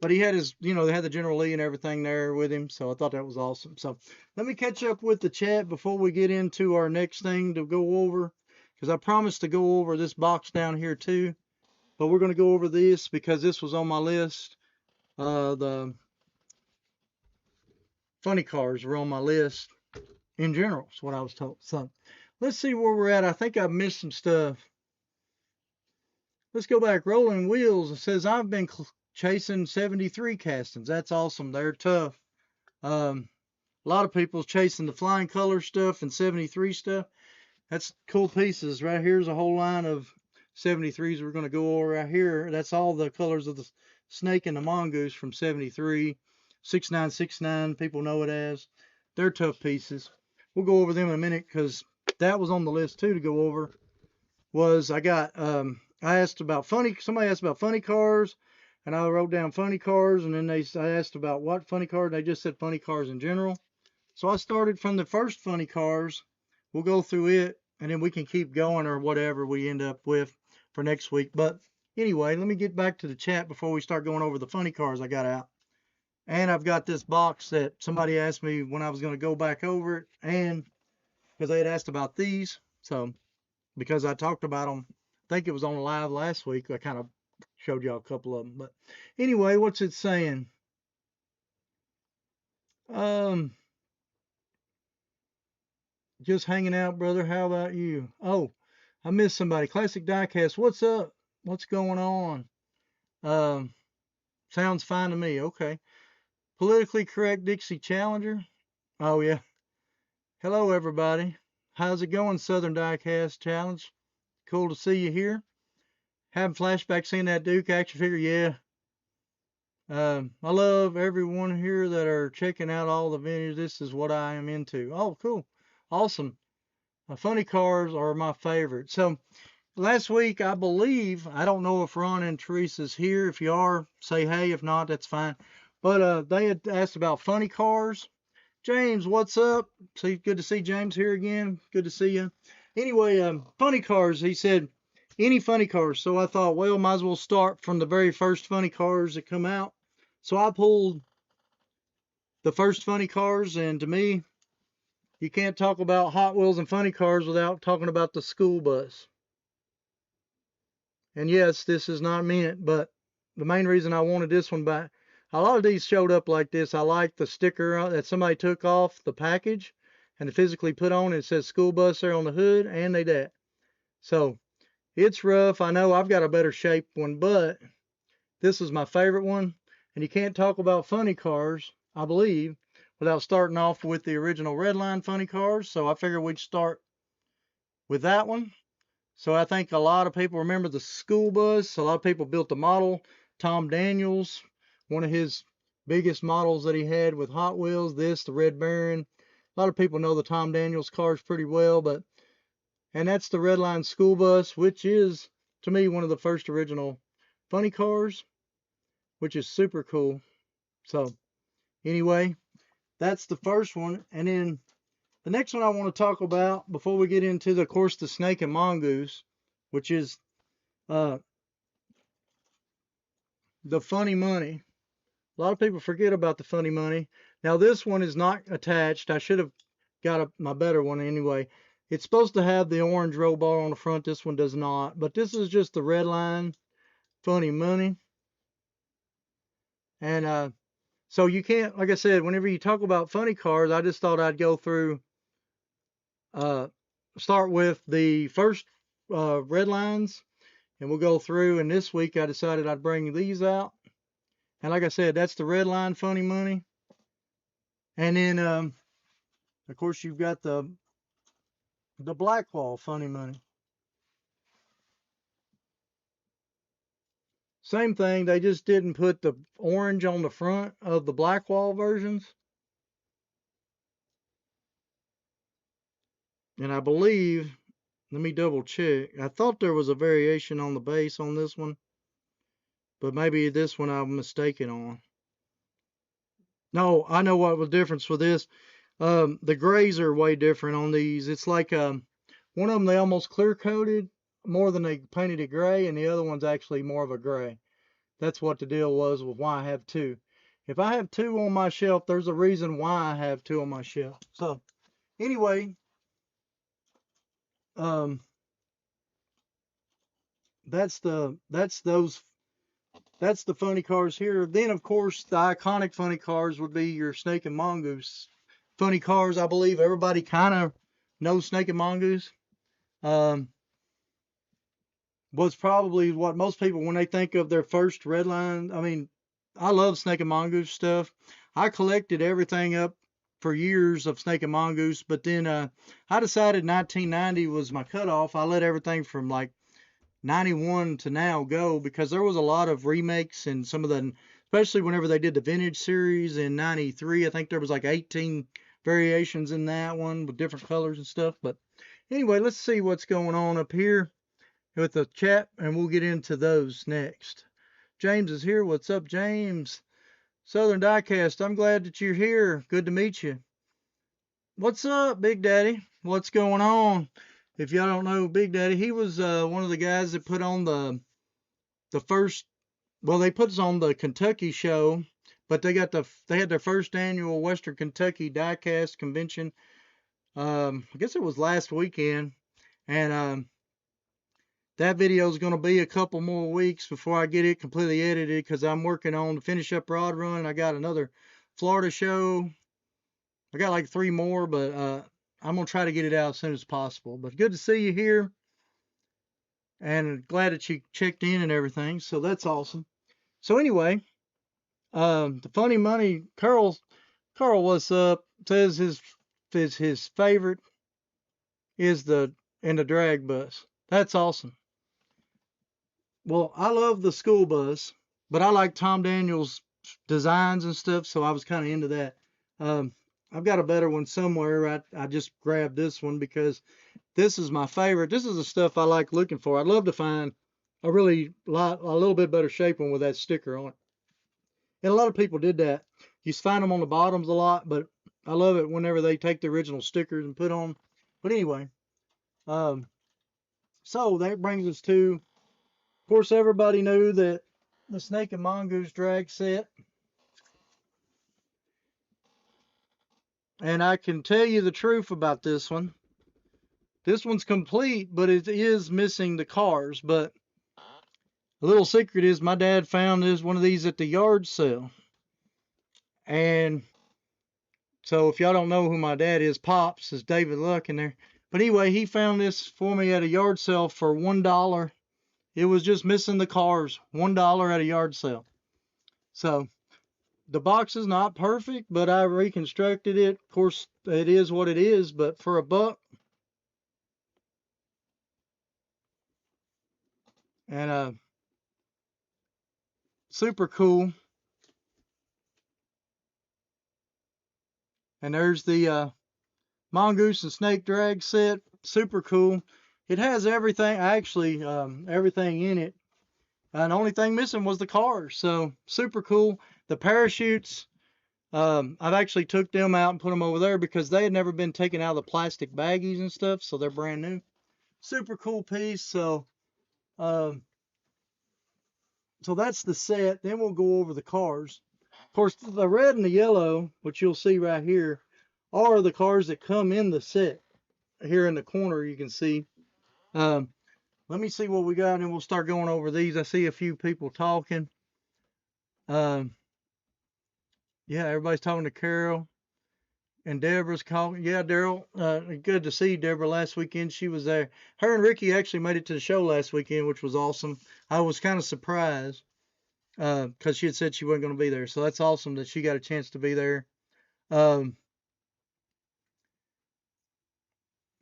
But he had his, they had the General Lee and everything there with him. So I thought that was awesome. So let me catch up with the chat before we get into our next thing to go over. Because I promised to go over this box down here too. But we're going to go over this because this was on my list. The funny cars were on my list in general, is what I was told. So let's see where we're at. I think I've missed some stuff. Let's go back. Rolling Wheels. It says, I've been chasing 73 castings. That's awesome. They're tough. A lot of people's chasing the flying color stuff and 73 stuff. That's cool pieces. Right here's a whole line of 73s we're going to go over right here. That's all the colors of the snake and the mongoose from 73. 6969, people know it as. They're tough pieces. we'll go over them in a minute, because that was on the list too to go over. Was I got I asked about somebody asked about funny cars, and I wrote down funny cars, and then I asked about what funny cars. They just said funny cars in general. So I started from the first funny cars. We'll go through it, and then we can keep going or whatever we end up with for next week. But anyway, let me get back to the chat before we start going over the funny cars I got out. And I've got this box that somebody asked me when I was going to go back over it, and because they had asked about these. So because I talked about them, I think it was on live last week. I kind of showed y'all a couple of them. But anyway, what's it saying? Just hanging out, brother. How about you? Oh, I missed somebody. Classic Diecast. What's up? What's going on? Sounds fine to me. Okay. Politically correct Dixie Challenger. Oh yeah. Hello everybody. How's it going, Southern Diecast Challenge? Cool to see you here. Having flashbacks seeing that Duke action figure. Yeah. I love everyone here that are checking out all the vintage. This is what I am into. Oh, cool. Awesome. Funny cars are my favorite. So last week, I believe, I don't know if Ron and Teresa's here. If you are, say hey. If not, that's fine. But they had asked about funny cars. James, what's up? See, good to see James here again. Good to see you. Anyway, funny cars. He said, any funny cars. So I thought, well, might as well start from the very first funny cars that come out. So I pulled the first funny cars, and to me, you can't talk about Hot Wheels and funny cars without talking about the school bus. And yes, this is not meant, but the main reason I wanted this one back, a lot of these showed up like this. I like the sticker that somebody took off the package and physically put on. It says school bus there on the hood, and they that. So it's rough. I know I've got a better shaped one, but this is my favorite one. And you can't talk about funny cars, I believe, without starting off with the original Redline funny cars. So I figured we'd start with that one. So I think a lot of people remember the school bus. A lot of people built the model. Tom Daniels, one of his biggest models that he had with Hot Wheels, the Red Baron. A lot of people know the Tom Daniels cars pretty well, and that's the Redline school bus, which is, to me, one of the first original funny cars, which is super cool. So anyway, that's the first one. And then the next one I want to talk about before we get into, of course, the Snake and Mongoose, which is the Funny Money. A lot of people forget about the Funny Money. Now this one is not attached. I should have got my better one anyway. It's supposed to have the orange roll bar on the front. This one does not. But this is just the Redline Funny Money. And so you can't, like I said, whenever you talk about funny cars, I just thought I'd go through, start with the first red lines, and we'll go through. And this week I decided I'd bring these out. And like I said, that's the Redline Funny Money. And then, of course, you've got the Blackwall Funny Money. Same thing, they just didn't put the orange on the front of the Blackwall versions. And I believe, let me double check, I thought there was a variation on the base on this one, but maybe this one I'm mistaken on. No, I know what the difference with this. The grays are way different on these. It's like one of them they almost clear coated more than they painted it gray, and the other one's actually more of a gray. That's what the deal was with why I have two. If I have two on my shelf, there's a reason why I have two on my shelf. So anyway, that's the funny cars here. Then of course the iconic funny cars would be your Snake and Mongoose funny cars. I believe everybody kind of knows Snake and Mongoose. Was probably what most people, when they think of their first Redline, I mean, I love Snake and Mongoose stuff. I collected everything up for years of Snake and Mongoose, but then I decided 1990 was my cutoff. I let everything from like 91 to now go, because there was a lot of remakes, and some of the, especially whenever they did the vintage series in 93, I think there was like 18 variations in that one with different colors and stuff. But anyway, let's see what's going on up here with the chat, and we'll get into those next. James is here. What's up, James? Southern Diecast, I'm glad that you're here. Good to meet you. What's up, Big Daddy? What's going on? If y'all don't know Big Daddy, he was one of the guys that put on the first. Well, they put us on the Kentucky show, but they had their first annual Western Kentucky Diecast convention. I guess it was last weekend, and that video is going to be a couple more weeks before I get it completely edited, because I'm working on to finish up Rod Run. I got another Florida show. I got like 3 more, but I'm going to try to get it out as soon as possible. But good to see you here, and glad that you checked in and everything. So that's awesome. So anyway, the funny money, Carl, what's up? Says his favorite is the drag bus. That's awesome. Well, I love the school bus, but I like Tom Daniels' designs and stuff, so I was kind of into that. I've got a better one somewhere. I just grabbed this one because this is my favorite. This is the stuff I like looking for. I'd love to find a little bit better shape one with that sticker on it. And a lot of people did that. You find them on the bottoms a lot, but I love it whenever they take the original stickers and put on. But anyway, so that brings us to, of course, everybody knew that the Snake and Mongoose drag set. And I can tell you the truth about this one. This one's complete, but it is missing the cars. But a little secret is my dad found one of these at the yard sale. And so if y'all don't know who my dad is, Pops is David Luck in there. But anyway, he found this for me at a yard sale for $1. It was just missing the cars. $1 at a yard sale. So the box is not perfect, but I reconstructed it. Of course, it is what it is, but for $1. And super cool. And there's the Mongoose and Snake drag set. Super cool. It has everything, actually, everything in it. And the only thing missing was the cars. So super cool. The parachutes, I've actually took them out and put them over there because they had never been taken out of the plastic baggies and stuff. So they're brand new. Super cool piece. So that's the set. Then we'll go over the cars. Of course, the red and the yellow, which you'll see right here, are the cars that come in the set. Here in the corner, you can see. Let me see what we got, and we'll start going over these. I see a few people talking. Yeah, everybody's talking to Carol. And Deborah's calling. Yeah, Daryl, good to see Deborah last weekend. She was there. Her and Ricky actually made it to the show last weekend, which was awesome. I was kind of surprised because she had said she wasn't going to be there. So that's awesome that she got a chance to be there.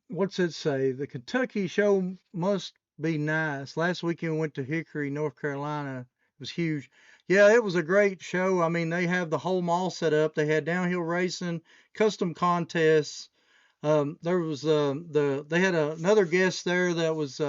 What's it say? The Kentucky show must be nice. Last weekend we went to Hickory, North Carolina. It was huge. Yeah, it was a great show. I mean, they have the whole mall set up. They had downhill racing, custom contests. There was they had another guest there that was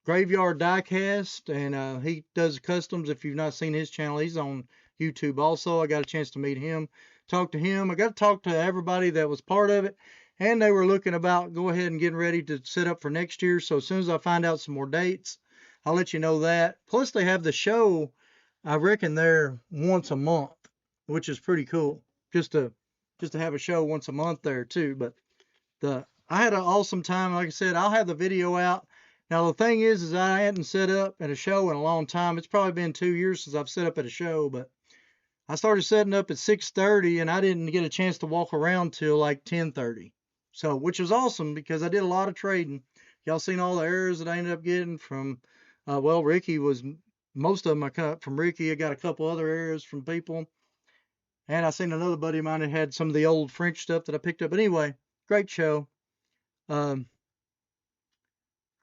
Graveyard Diecast, and he does customs. If you've not seen his channel, he's on YouTube also. I got a chance to meet him, talk to him. I got to talk to everybody that was part of it, and they were looking about go ahead and getting ready to set up for next year. So as soon as I find out some more dates, I'll let you know that. Plus they have the show, I reckon, there once a month, which is pretty cool. Just to have a show once a month there too. But I had an awesome time. Like I said, I'll have the video out. Now the thing is I hadn't set up at a show in a long time. It's probably been 2 years since I've set up at a show, but I started setting up at 6:30 and I didn't get a chance to walk around till like 10:30. So, which was awesome because I did a lot of trading. Y'all seen all the errors that I ended up getting from, well, Ricky was, most of them I cut from Ricky. I got a couple other errors from people. And I seen another buddy of mine that had some of the old French stuff that I picked up. But anyway, great show.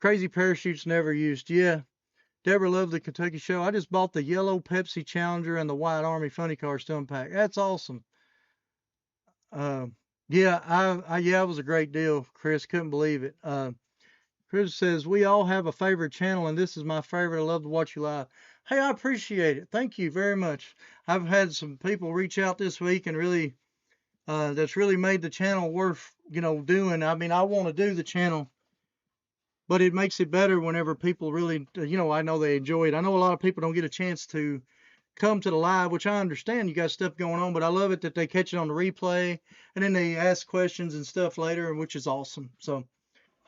Crazy parachutes never used. Yeah. Deborah loved the Kentucky show. I just bought the yellow Pepsi Challenger and the white Army funny cars to unpack. That's awesome. Yeah, it was a great deal, Chris. Couldn't believe it. Chris says, we all have a favorite channel, and this is my favorite. I love to watch you live. Hey, I appreciate it. Thank you very much. I've had some people reach out this week and really, that's really made the channel worth, doing. I mean, I want to do the channel, but it makes it better whenever people really, I know they enjoy it. I know a lot of people don't get a chance to come to the live, which I understand you got stuff going on, but I love it that they catch it on the replay and then they ask questions and stuff later, which is awesome. So,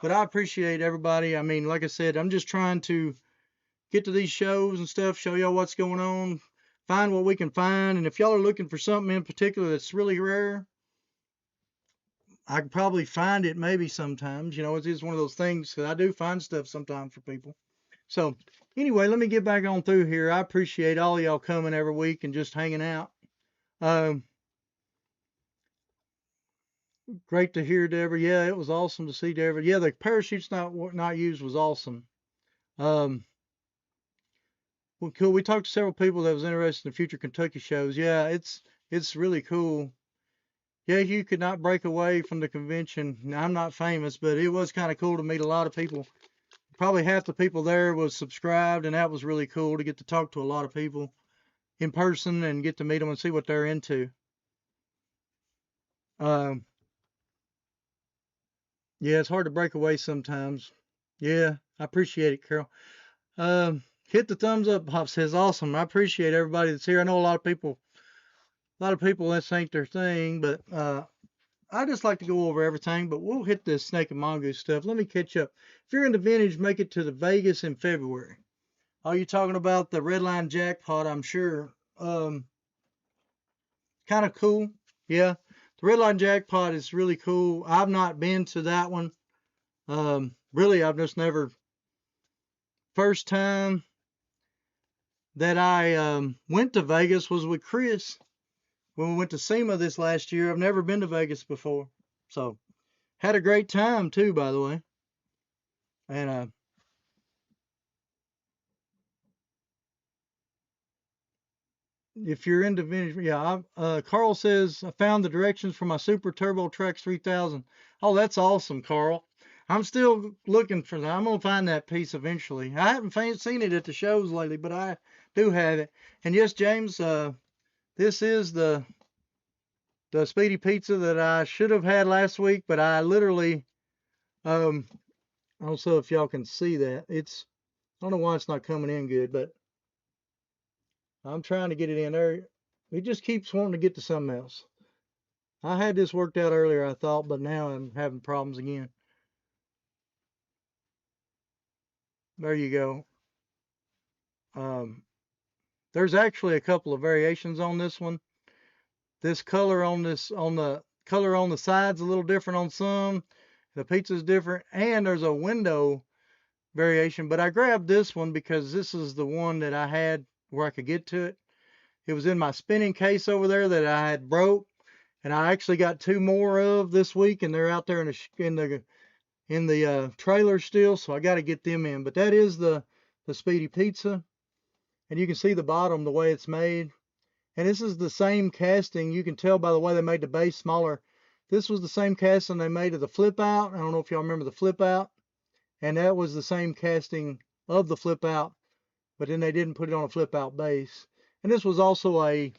but I appreciate everybody. I mean, like I said, I'm just trying to get to these shows and stuff, show y'all what's going on, find what we can find. And if y'all are looking for something in particular that's really rare, I can probably find it maybe sometimes. It's just one of those things that I do find stuff sometimes for people. So anyway, let me get back on through here. I appreciate all y'all coming every week and just hanging out. Um, Great to hear, Deborah. Yeah, it was awesome to see Deborah. Yeah, the parachutes not used was awesome. Um, well, cool. We talked to several people that was interested in future Kentucky shows. Yeah, it's really cool. Yeah, you could not break away from the convention. Now, I'm not famous, but it was kind of cool to meet a lot of people. Probably half the people there was subscribed, and that was really cool to get to talk to a lot of people in person and get to meet them and see what they're into. Um, yeah, it's hard to break away sometimes. Yeah, I appreciate it, Carol. Hit the thumbs up, Pop says. Awesome. I appreciate everybody that's here. I know a lot of people this ain't their thing, but I just like to go over everything, but we'll hit this snake and mongoose stuff. Let me catch up. If you're into vintage, make it to the Vegas in February. Oh, you're talking about the red line jackpot, I'm sure. Kind of cool. Yeah. The red line jackpot is really cool. I've not been to that one. Really, I've just never. First time that I went to Vegas was with Chris when we went to SEMA this last year. I've never been to Vegas before. So, had a great time too, by the way. And if you're into vintage, yeah, Carl says, I found the directions for my Super Turbo Trax 3000. Oh, that's awesome, Carl. I'm still looking for that. I'm going to find that piece eventually. I haven't seen it at the shows lately, but I do have it. And yes, James, this is the Speedy Pizza that I should have had last week, but I literally, I don't know if y'all can see that. I don't know why it's not coming in good, but I'm trying to get it in there. It just keeps wanting to get to something else. I had this worked out earlier, I thought, but now I'm having problems again. There you go. There's actually a couple of variations on this one. This color on the color on the side's a little different on some. The pizza's different, and there's a window variation. But I grabbed this one because this is the one that I had where I could get to it. It was in my spinning case over there that I had broke, and I actually got two more of this week, and they're out there in the trailer still, so I got to get them in. But that is the Speedy Pizza, and you can see the bottom the way it's made. And this is the same casting. You can tell by the way they made the base smaller. This was the same casting they made of the flip out. I don't know if y'all remember the flip out, and that was the same casting of the flip out, but then they didn't put it on a flip out base. And this was also a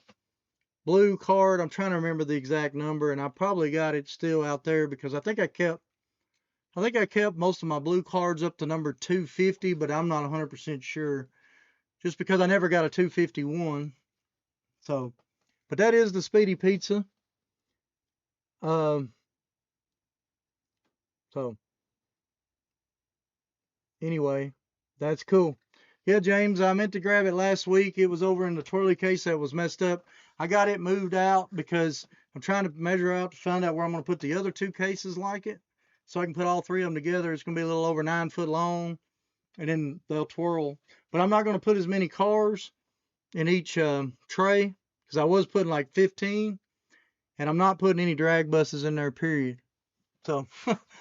blue card. I'm trying to remember the exact number, and I probably got it still out there because I think I kept most of my blue cards up to number 250, but I'm not 100% sure just because I never got a 251. So, but that is the Speedy Pizza. Um, so anyway, that's cool. Yeah, James, I meant to grab it last week. It was over in the twirly case that was messed up. I got it moved out because I'm trying to measure out to find out where I'm going to put the other two cases like it, so I can put all three of them together. It's going to be a little over 9 foot long, and then they'll twirl. But I'm not going to put as many cars in each tray because I was putting like 15, and I'm not putting any drag buses in there, period. So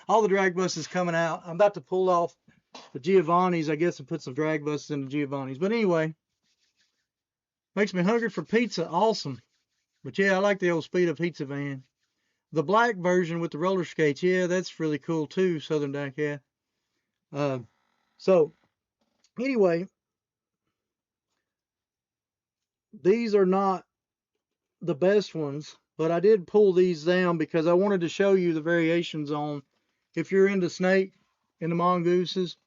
all the drag buses coming out. I'm about to pull off the Giovanni's, I guess, and put some drag buses in the Giovanni's. But anyway, makes me hungry for pizza. Awesome. But yeah, I like the old Speedy Pizza van. the black version with the roller skates, yeah, that's really cool too, Southern Diecast. So anyway, these are not the best ones, but I did pull these down because I wanted to show you the variations on, if you're into snake and the mongooses.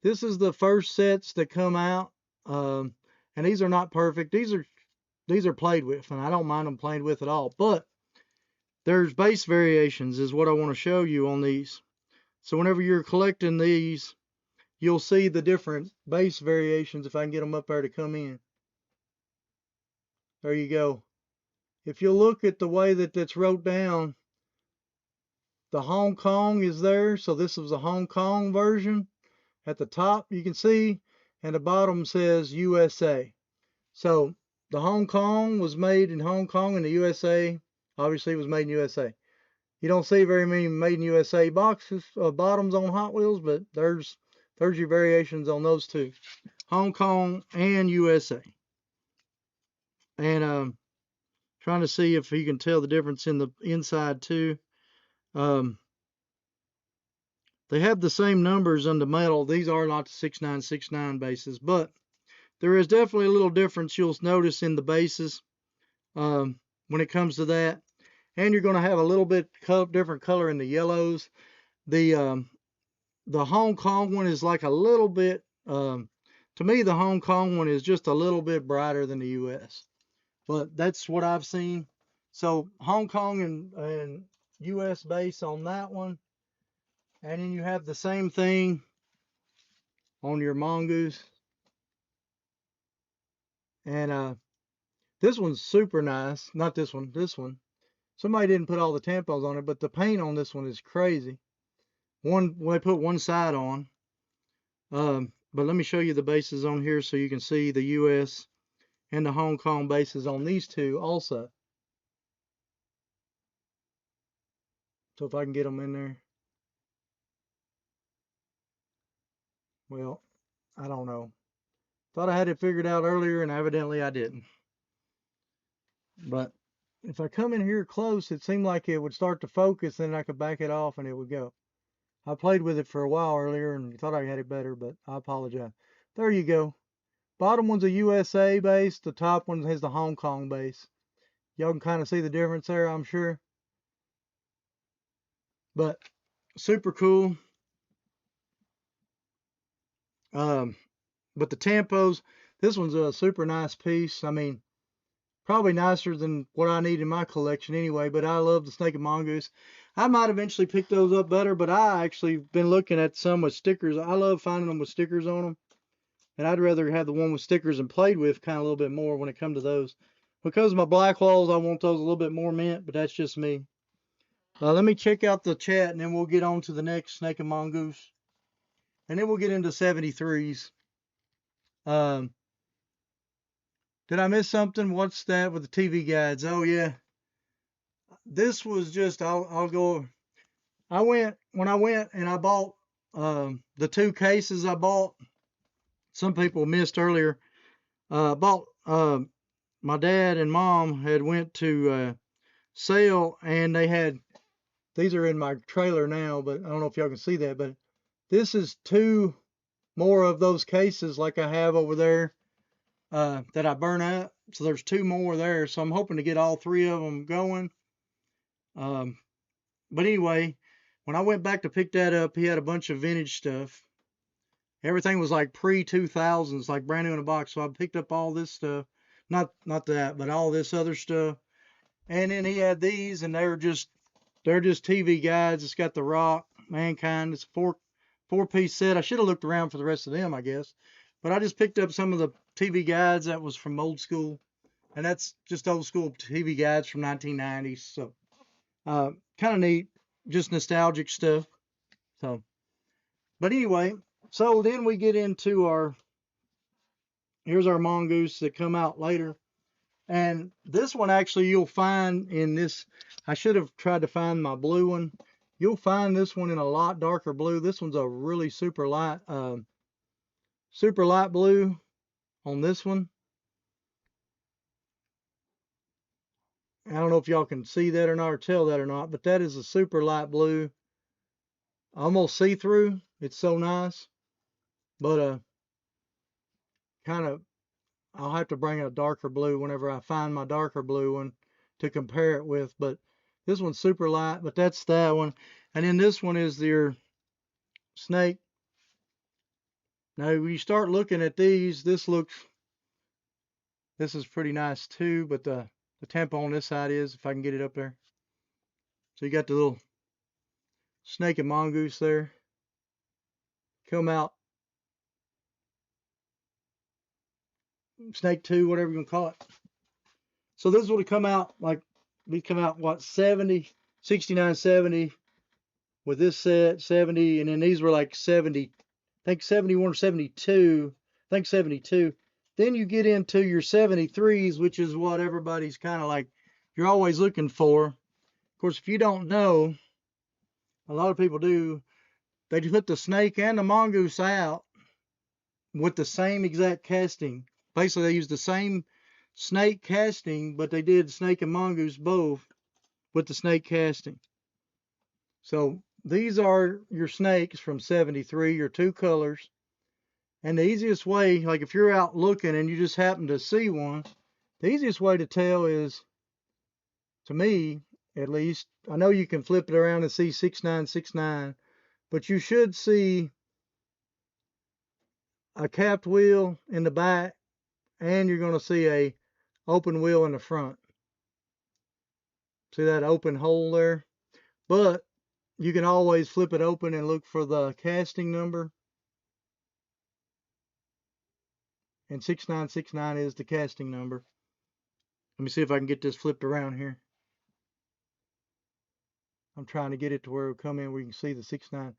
This is the first sets that come out, and these are not perfect. These are played with, and I don't mind them played with at all. But there's base variations is what I want to show you on these. So whenever you're collecting these, you'll see the different base variations. If I can get them up there to come in, there you go. If you look at the way that it's wrote down, the Hong Kong is there. So this is the Hong Kong version. At the top you can see, and the bottom says USA. So the Hong Kong was made in Hong Kong, and the USA obviously was made in USA. You don't see very many made in USA boxes, bottoms on Hot Wheels, but there's your variations on those two, Hong Kong and USA. And trying to see if you can tell the difference in the inside too. They have the same numbers on the metal. These are not the 6969 bases, but there is definitely a little difference you'll notice in the bases when it comes to that. And you're going to have a little bit different color in the yellows. The Hong Kong one is like a little bit, to me the Hong Kong one is just a little bit brighter than the US. But that's what I've seen. So Hong Kong and US base on that one. And then you have the same thing on your mongoose. And this one's super nice. Not this one, this one. Somebody didn't put all the tampons on it, but the paint on this one is crazy. They put one side on. But let me show you the bases on here so you can see the US and the Hong Kong bases on these two also. So if I can get them in there. Well, I don't know. Thought I had it figured out earlier, and evidently I didn't. But if I come in here close, it seemed like it would start to focus, and I could back it off and it would go. I played with it for a while earlier and thought I had it better, but I apologize. There you go. Bottom one's a USA base. The top one has the Hong Kong base. Y'all can kind of see the difference there, I'm sure. But super cool. But the tampos, this one's a super nice piece. I mean, probably nicer than what I need in my collection anyway, but I love the snake and mongoose. I might eventually pick those up better, but I actually been looking at some with stickers. I love finding them with stickers on them. And I'd rather have the one with stickers and played with kind of a little bit more when it comes to those. Because of my black walls, I want those a little bit more mint, but that's just me. Let me check out the chat, and then we'll get on to the next snake and mongoose. And then we'll get into 73s. Did I miss something? What's that with the TV guides? Oh, yeah. This was just, I'll go. When I went and I bought the two cases I bought, some people missed earlier. Bought, my dad and mom had went to sale, and they had, these are in my trailer now, but I don't know if y'all can see that, but this is two more of those cases like I have over there that I burn up. So there's two more there. So I'm hoping to get all three of them going. But anyway, when I went back to pick that up, he had a bunch of vintage stuff. Everything was like pre-2000s, like brand new in a box. So I picked up all this stuff. Not that, but all this other stuff. And then he had these, and they're just TV guides. It's got the Rock, Mankind. It's a four-piece set. I should have looked around for the rest of them, I guess. But I just picked up some of the TV guides that was from old school. And that's just old school TV guides from 1990s. So kind of neat, just nostalgic stuff. So, but anyway, so then we get into here's our mongoose that come out later. And this one actually you'll find in this, I should have tried to find my blue one. You'll find this one in a lot darker blue. This one's a really super light blue on this one. I don't know if y'all can see that or not, or tell that or not, but that is a super light blue, almost see-through. It's so nice, but kind of, I'll have to bring a darker blue whenever I find my darker blue one to compare it with. But this one's super light, but that's that one. And then this one is your snake. Now, when you start looking at these, this is pretty nice too, but the tempo on this side is, if I can get it up there. So you got the little snake and mongoose there. Come out, snake 2, whatever you want to call it. So this would have come out like, we come out what, 70, 69, 70 with this set, 70, and then these were like 70, I think 71 or 72, I think 72. Then you get into your 73s, which is what everybody's kind of like, you're always looking for. Of course, if you don't know, a lot of people do, they put the snake and the mongoose out with the same exact casting. Basically, they used the same snake casting, but they did snake and mongoose both with the snake casting. So these are your snakes from 73, your 2 colors. And the easiest way, like if you're out looking and you just happen to see one, the easiest way to tell is, to me at least, I know you can flip it around and see 6969, but you should see a capped wheel in the back, and you're going to see a open wheel in the front. See that open hole there? But you can always flip it open and look for the casting number. And 6969 is the casting number. Let me see if I can get this flipped around here. I'm trying to get it to where it'll come in where you can see the 69.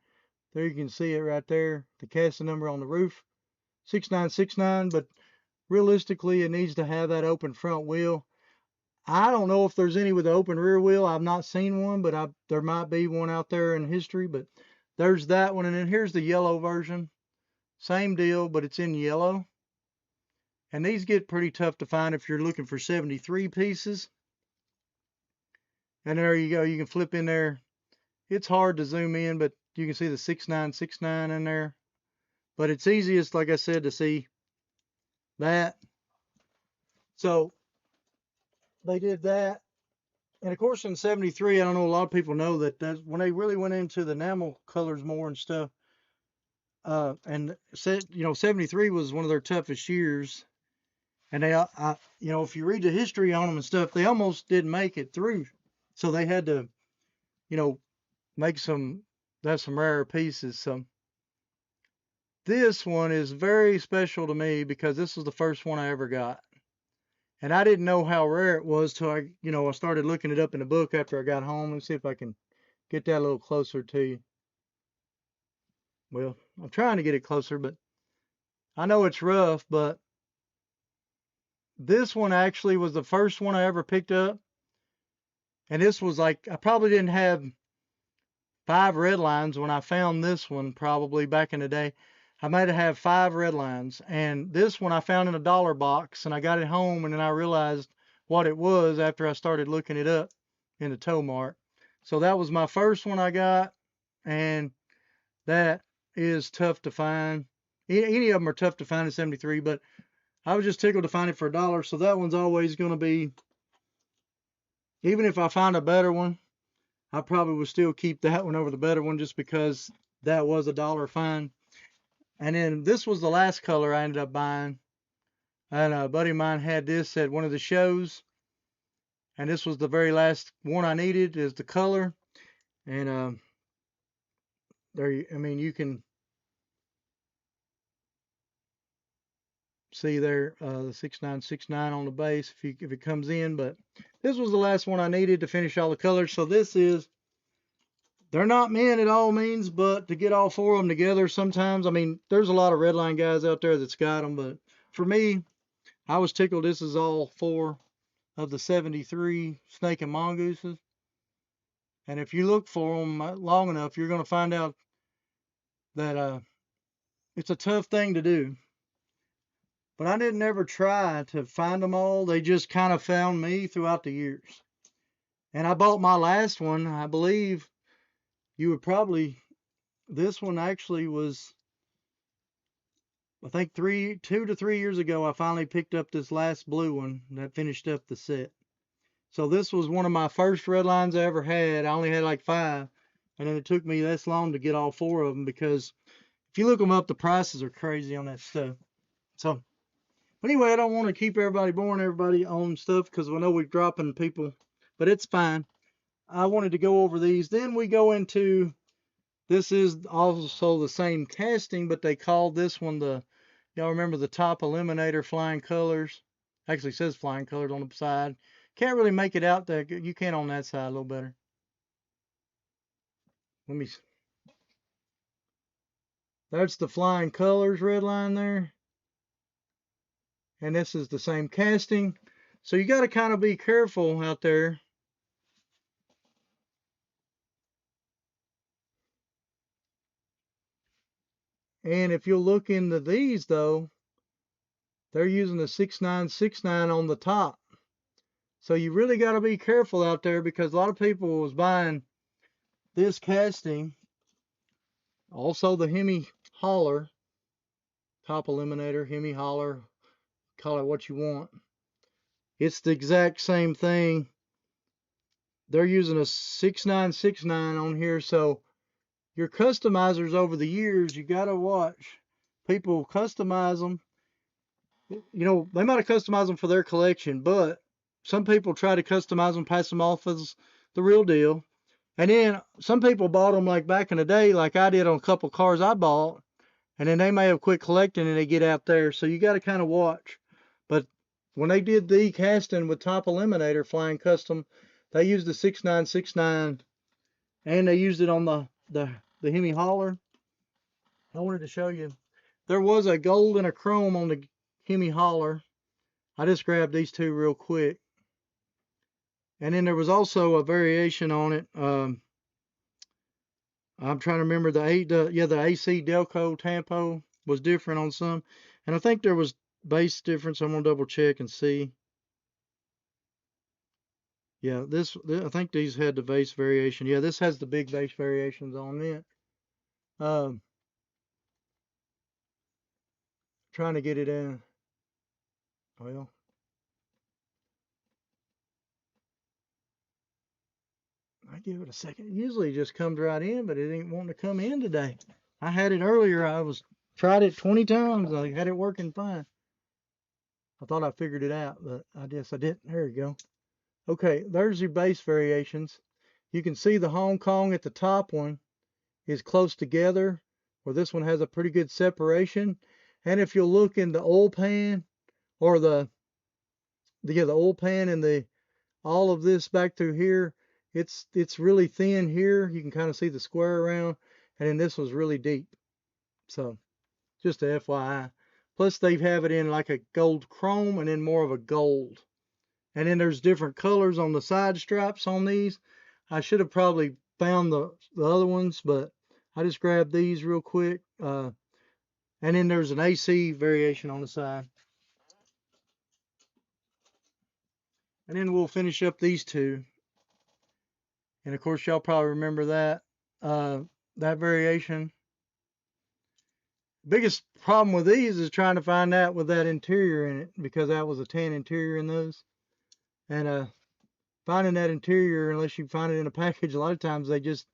There you can see it right there, the casting number on the roof, 6969, but realistically it needs to have that open front wheel. I don't know if there's any with the open rear wheel. I've not seen one, but there might be one out there in history, but there's that one. And then here's the yellow version. Same deal, but it's in yellow. And these get pretty tough to find if you're looking for 73 pieces. And there you go. You can flip in there. It's hard to zoom in, but you can see the 6969 in there. But it's easiest, like I said, to see that. So they did that. And of course, in 73, I don't know, a lot of people know that when they really went into the enamel colors more and stuff. And said, 73 was one of their toughest years. And they, if you read the history on them and stuff, they almost didn't make it through. So they had to, make that's some rare pieces. So this one is very special to me because this was the first one I ever got. And I didn't know how rare it was till I started looking it up in the book after I got home. Let's see if I can get that a little closer to you. Well, I'm trying to get it closer, but I know it's rough, but this one actually was the first one I ever picked up. And this was like, I probably didn't have 5 red lines when I found this one, probably back in the day. I might have 5 red lines. And this one I found in a dollar box, and I got it home, and then I realized what it was after I started looking it up in the tow mart. So that was my first one I got, and that is tough to find. Any of them are tough to find in 73, but I was just tickled to find it for $1. So that one's always going to be, even if I find a better one, I probably would still keep that one over the better one just because that was $1 fine. And then this was the last color I ended up buying. And a buddy of mine had this at one of the shows. And this was the very last one I needed, is the color. And you can see there the 6969 on the base if it comes in. But this was the last one I needed to finish all the colors. So they're not men at all means, but to get all 4 of them together sometimes, there's a lot of redline guys out there that's got them, but for me, I was tickled this is all 4 of the 73 snake and mongooses. And if you look for them long enough, you're going to find out that it's a tough thing to do. But I didn't ever try to find them all. They just kind of found me throughout the years. And I bought my last one. I believe you would probably, this one actually was, I think 2 to 3 years ago, I finally picked up this last blue one that finished up the set. So this was one of my first red lines I ever had. I only had like 5. And then it took me this long to get all 4 of them, because if you look them up, the prices are crazy on that stuff. So, but anyway, I don't want to keep boring everybody on stuff, because I know we're dropping people, but it's fine. I wanted to go over these. Then we go into, this is also the same casting, but they called this one y'all remember the top eliminator flying colors? Actually says flying colors on the side. Can't really make it out there. You can on that side a little better. Let me, that's the flying colors red line there. And this is the same casting. So you got to kind of be careful out there. And if you'll look into these though, they're using the 6969 on the top. So you really got to be careful out there, because a lot of people was buying this casting. Also the Hemi Holler, top eliminator, Hemi Holler, call it what you want. It's the exact same thing. They're using a 6969 on here. So your customizers over the years, you got to watch. People customize them. You know, they might have customized them for their collection, but some people try to customize them, pass them off as the real deal. And then some people bought them like back in the day, like I did on a couple cars I bought, and then they may have quit collecting and they get out there. So you got to kind of watch. But when they did the casting with Top Eliminator Flying Custom, they used the 6969, and they used it on the Hemi Holler. I wanted to show you. There was a gold and a chrome on the Hemi Holler. I just grabbed these two real quick. And then there was also a variation on it. I'm trying to remember the AC Delco Tampo was different on some. And I think there was base difference. I'm going to double check and see. Yeah, I think these had the base variation. Yeah, this has the big base variations on it. Trying to get it in. Well, I give it a second. It usually just comes right in, but it ain't wanting to come in today. I had it earlier. Tried it 20 times. I had it working fine. I thought I figured it out, but I guess I didn't. There you go. Okay, there's your base variations. You can see the Hong Kong at the top one is close together, where this one has a pretty good separation. And if you'll look in the oil pan, or the oil pan and all of this back through here, it's really thin here. You can kind of see the square around, and then this was really deep. So just a FYI. Plus they have it in like a gold chrome, and then more of a gold. And then there's different colors on the side stripes on these. I should have probably found the other ones, but I just grabbed these real quick. And then there's an AC variation on the side. And then we'll finish up these two. And of course, y'all probably remember that variation. Biggest problem with these is trying to find that with that interior in it, because that was a tan interior in those. And finding that interior, unless you find it in a package, a lot of times they just,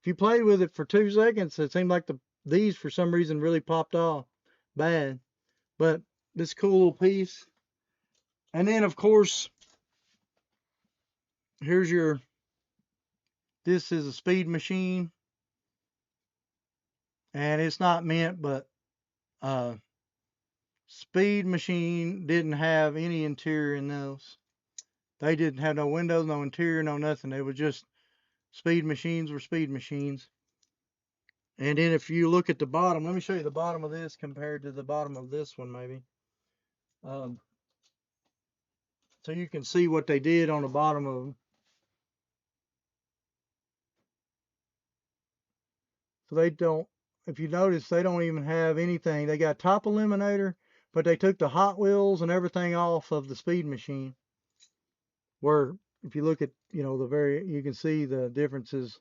if you played with it for 2 seconds, it seemed like these for some reason really popped off bad. But this cool little piece. And then of course, here's this is a speed machine. And it's not meant, but speed machine didn't have any interior in those. They didn't have no windows, no interior, no nothing. They were just speed machines were speed machines. And then if you look at the bottom, let me show you the bottom of this compared to the bottom of this one maybe. So you can see what they did on the bottom of them. So they don't, if you notice, they don't even have anything. They got top eliminator, but they took the Hot Wheels and everything off of the speed machine. Where if you look at, you know, you can see the differences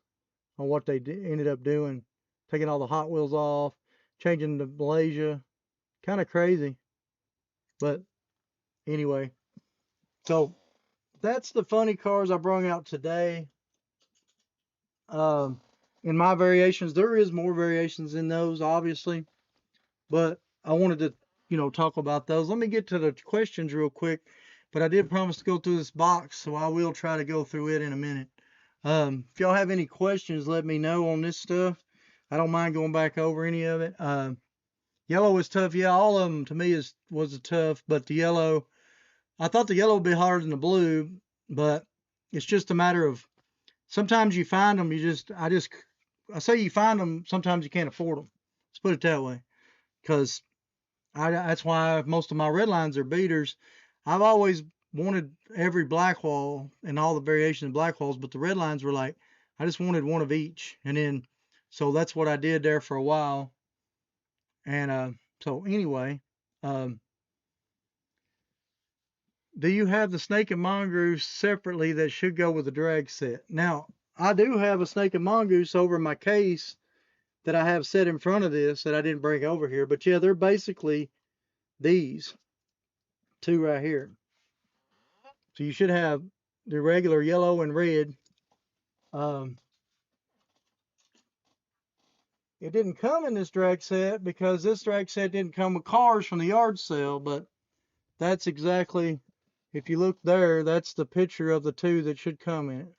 on what they ended up doing, taking all the Hot Wheels off, changing to Malaysia. Kind of crazy, but anyway. So that's the funny cars I brought out today. Um, in my variations, there is more variations in those, obviously, but I wanted to, you know, talk about those. Let me get to the questions real quick, but I did promise to go through this box, so I will try to go through it in a minute. If y'all have any questions, let me know on this stuff. I don't mind going back over any of it. Yellow is tough. Yeah, all of them to me was tough, but the yellow, I thought the yellow would be harder than the blue, but it's just a matter of sometimes you find them, I say you find them, sometimes you can't afford them. Let's put it that way, because that's why most of my red lines are beaters. I've always wanted every black wall and all the variations of black walls, but the red lines were like, I just wanted one of each. And then, so that's what I did there for a while. And so anyway, um, do you have the snake and mongoose separately that should go with the drag set? Now, I do have a snake and mongoose over in my case that I have set in front of this that I didn't bring over here. But yeah, they're basically these two right here. So you should have the regular yellow and red. Um, it didn't come in this drag set because this drag set didn't come with cars from the yard sale, but that's exactly, if you look there, that's the picture of the two that should come in it.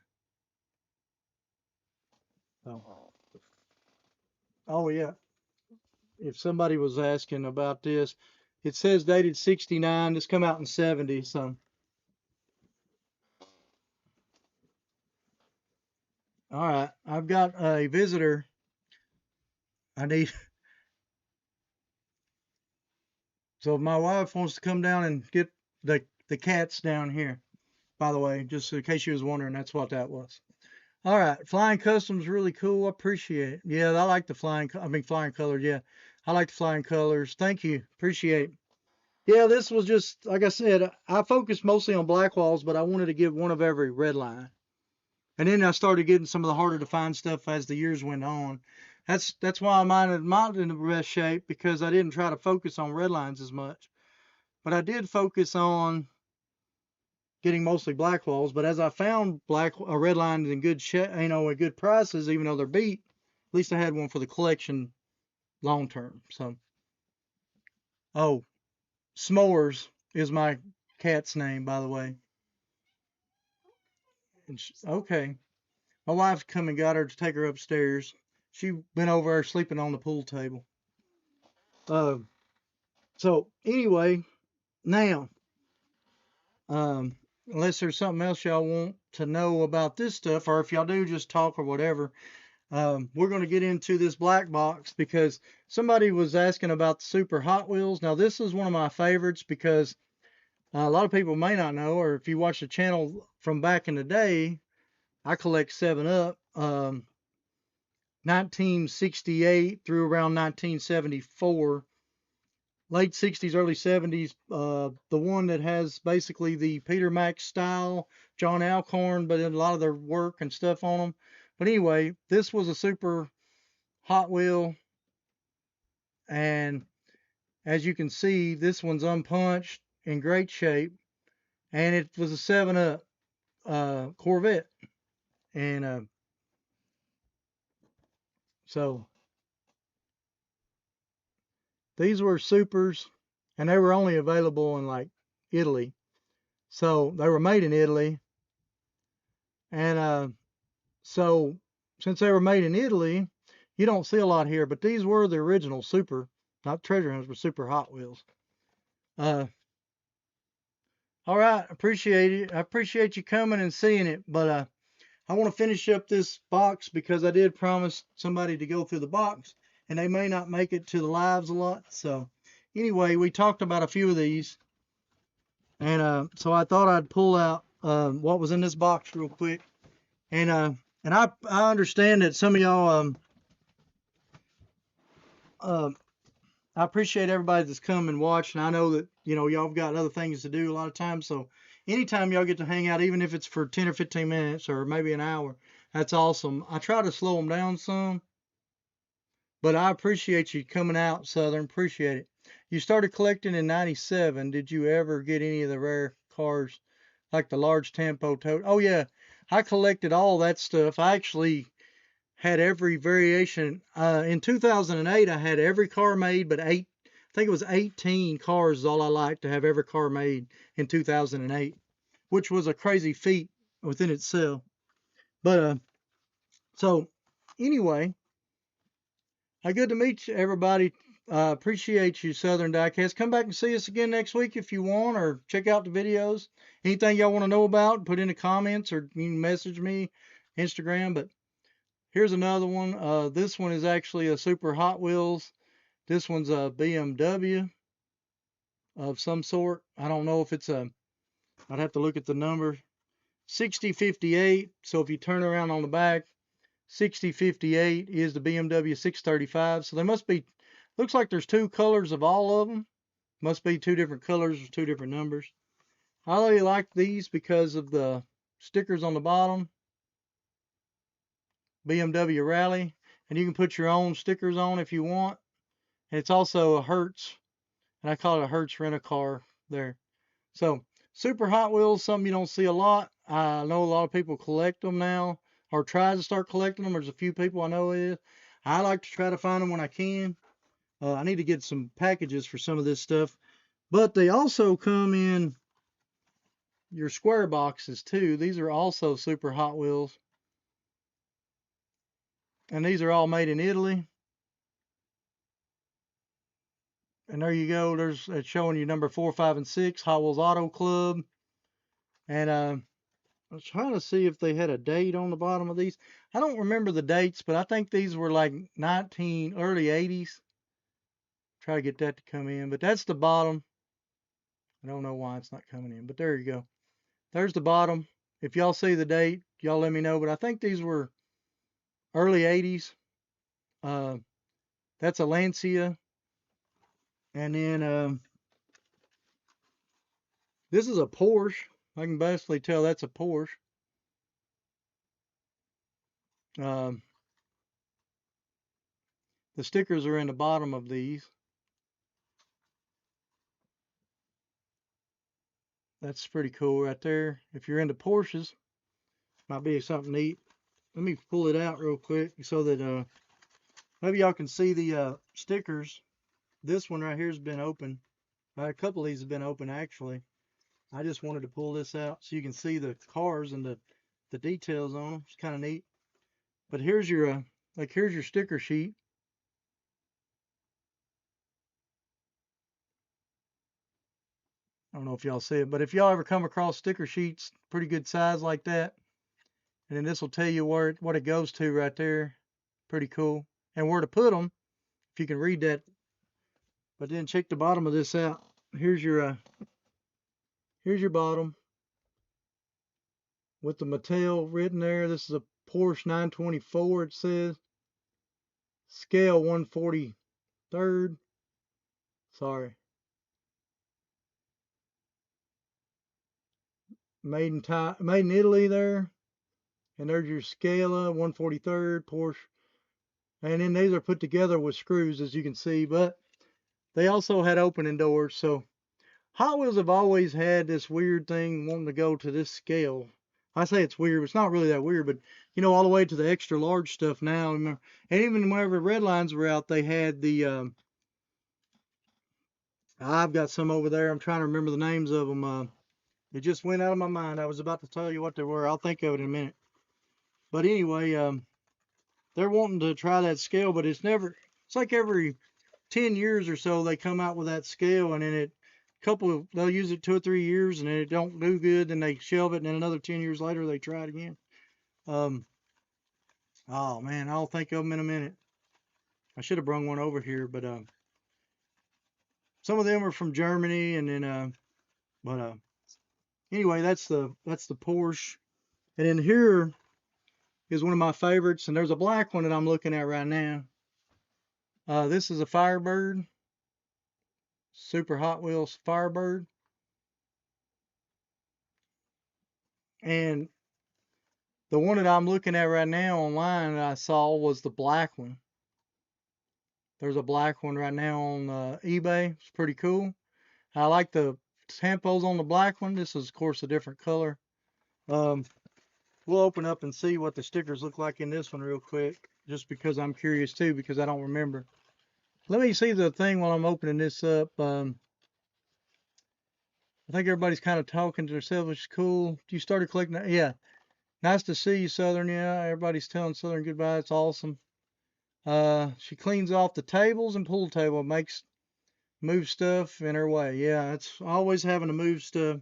Oh yeah. If somebody was asking about this, it says dated 69. This come out in 70. So, all right. I've got a visitor. I need, so my wife wants to come down and get the cats down here. By the way, just in case you was wondering, that's what that was. All right, flying customs really cool. I appreciate it. Yeah, I like the flying colors. Yeah, I like the flying colors. Thank you. Appreciate it. Yeah, this was just like I said. I focused mostly on black walls, but I wanted to give one of every red line. And then I started getting some of the harder to find stuff as the years went on. That's why mine is not in the best shape, because I didn't try to focus on red lines as much. But I did focus on getting mostly black walls. But as I found red lines in good at good prices, even though they're beat, at least I had one for the collection long term. So, oh, S'mores is my cat's name, by the way. Okay, my wife come and got her to take her upstairs. She been over there sleeping on the pool table. Uh, so anyway, now, unless there's something else y'all want to know about this stuff, or if y'all do just talk or whatever, we're going to get into this black box because somebody was asking about the Super Hot Wheels. Now, this is one of my favorites because a lot of people may not know, or if you watch the channel from back in the day, I collect 7 Up, 1968 through around 1974. Late 60s, early 70s, the one that has basically the Peter Max style, John Alcorn, but a lot of their work and stuff on them. But anyway, this was a super Hot Wheel, and as you can see, this one's unpunched, in great shape, and it was a 7 Up Corvette. And so these were supers, and they were only available in like Italy. So they were made in Italy, and so since they were made in Italy, you don't see a lot here. But these were the original super, not treasure hunters, but super Hot Wheels. Uh, all right, appreciate it. I appreciate you coming and seeing it. But I want to finish up this box because I did promise somebody to go through the box, and they may not make it to the lives a lot. So anyway, we talked about a few of these, and so I thought I'd pull out what was in this box real quick. And I understand that some of y'all I appreciate everybody that's come and watched, and I know that you know, y'all got other things to do a lot of times. So anytime y'all get to hang out, even if it's for 10 or 15 minutes or maybe an hour, that's awesome. I try to slow them down some, but I appreciate you coming out, Southern. Appreciate it. You started collecting in 97. Did you ever get any of the rare cars like the large tempo tote? Oh, yeah. I collected all that stuff. I actually had every variation. In 2008, I had every car made, but I think it was 18 cars is all I liked to have every car made in 2008, which was a crazy feat within itself. But so anyway, good to meet you, everybody. Appreciate you, Southern Diecast. Come back and see us again next week if you want, or check out the videos. Anything y'all want to know about, put in the comments, or you can message me, Instagram. But here's another one. This one is actually a Super Hot Wheels. This one's a BMW of some sort. I don't know if it's a, I'd have to look at the number. 6058. So if you turn around on the back, 6058 is the BMW 635. So there must be, looks like there's two colors of all of them. Must be two different colors or two different numbers. I really like these because of the stickers on the bottom. BMW Rally. And you can put your own stickers on if you want. And it's also a Hertz. And I call it a Hertz rent-a-car there. So Super Hot Wheels, something you don't see a lot. I know a lot of people collect them now, or try to start collecting them. There's a few people I know is. I like to try to find them when I can. I need to get some packages for some of this stuff. But they also come in your square boxes too. These are also Super Hot Wheels. And these are all made in Italy. And there you go. It's showing you number 4, 5, and 6, Hot Wheels Auto Club. And I was trying to see if they had a date on the bottom of these. I don't remember the dates, but I think these were like early 80s. Try to get that to come in, but that's the bottom. I don't know why it's not coming in, but there you go. There's the bottom. If y'all see the date, y'all let me know, but I think these were early 80s. That's a Lancia. And then this is a Porsche. I can basically tell that's a Porsche. The stickers are in the bottom of these. That's pretty cool right there. If you're into Porsches, might be something neat. Let me pull it out real quick so that maybe y'all can see the stickers. This one right here has been open. A couple of these have been open actually. I just wanted to pull this out so you can see the cars and the details on them. It's kind of neat. But here's your here's your sticker sheet. I don't know if y'all see it, but if y'all ever come across sticker sheets, pretty good size like that, and then this will tell you what it goes to right there. Pretty cool. And where to put them, if you can read that. But then check the bottom of this out. Here's your bottom with the Mattel written there. This is a Porsche 924. It says scale 1/43. Sorry. Made in Italy there. And there's your Scala 1/43 Porsche. And then these are put together with screws, as you can see, but they also had opening doors. So Hot Wheels have always had this weird thing wanting to go to this scale. I say it's weird, but it's not really that weird, but you know, all the way to the extra large stuff now. And even whenever Red Lines were out, they had the I've got some over there. I'm trying to remember the names of them. It just went out of my mind. I was about to tell you what they were. I'll think of it in a minute. But anyway, they're wanting to try that scale, but it's like every 10 years or so they come out with that scale, and then they'll use it 2 or 3 years, and then it don't do good, then they shelve it, and then another 10 years later they try it again. Oh man, I'll think of them in a minute. I should have brung one over here, but some of them are from Germany, and then anyway, that's the Porsche. And then here is one of my favorites, and there's a black one that I'm looking at right now. This is a Firebird. Super Hot Wheels Firebird. And the one that I'm looking at right now online that I saw was the black one. There's a black one right now on eBay. It's pretty cool. I like the tampos on the black one. This is, of course, a different color. We'll open up and see what the stickers look like in this one real quick, just because I'm curious too, because I don't remember. Let me see the thing while I'm opening this up. I think everybody's kind of talking to themselves, which is cool. You started collecting that? Yeah. Nice to see you, Southern. Yeah, everybody's telling Southern goodbye. It's awesome. She cleans off the tables and pool table, move stuff in her way. Yeah, it's always having to move stuff,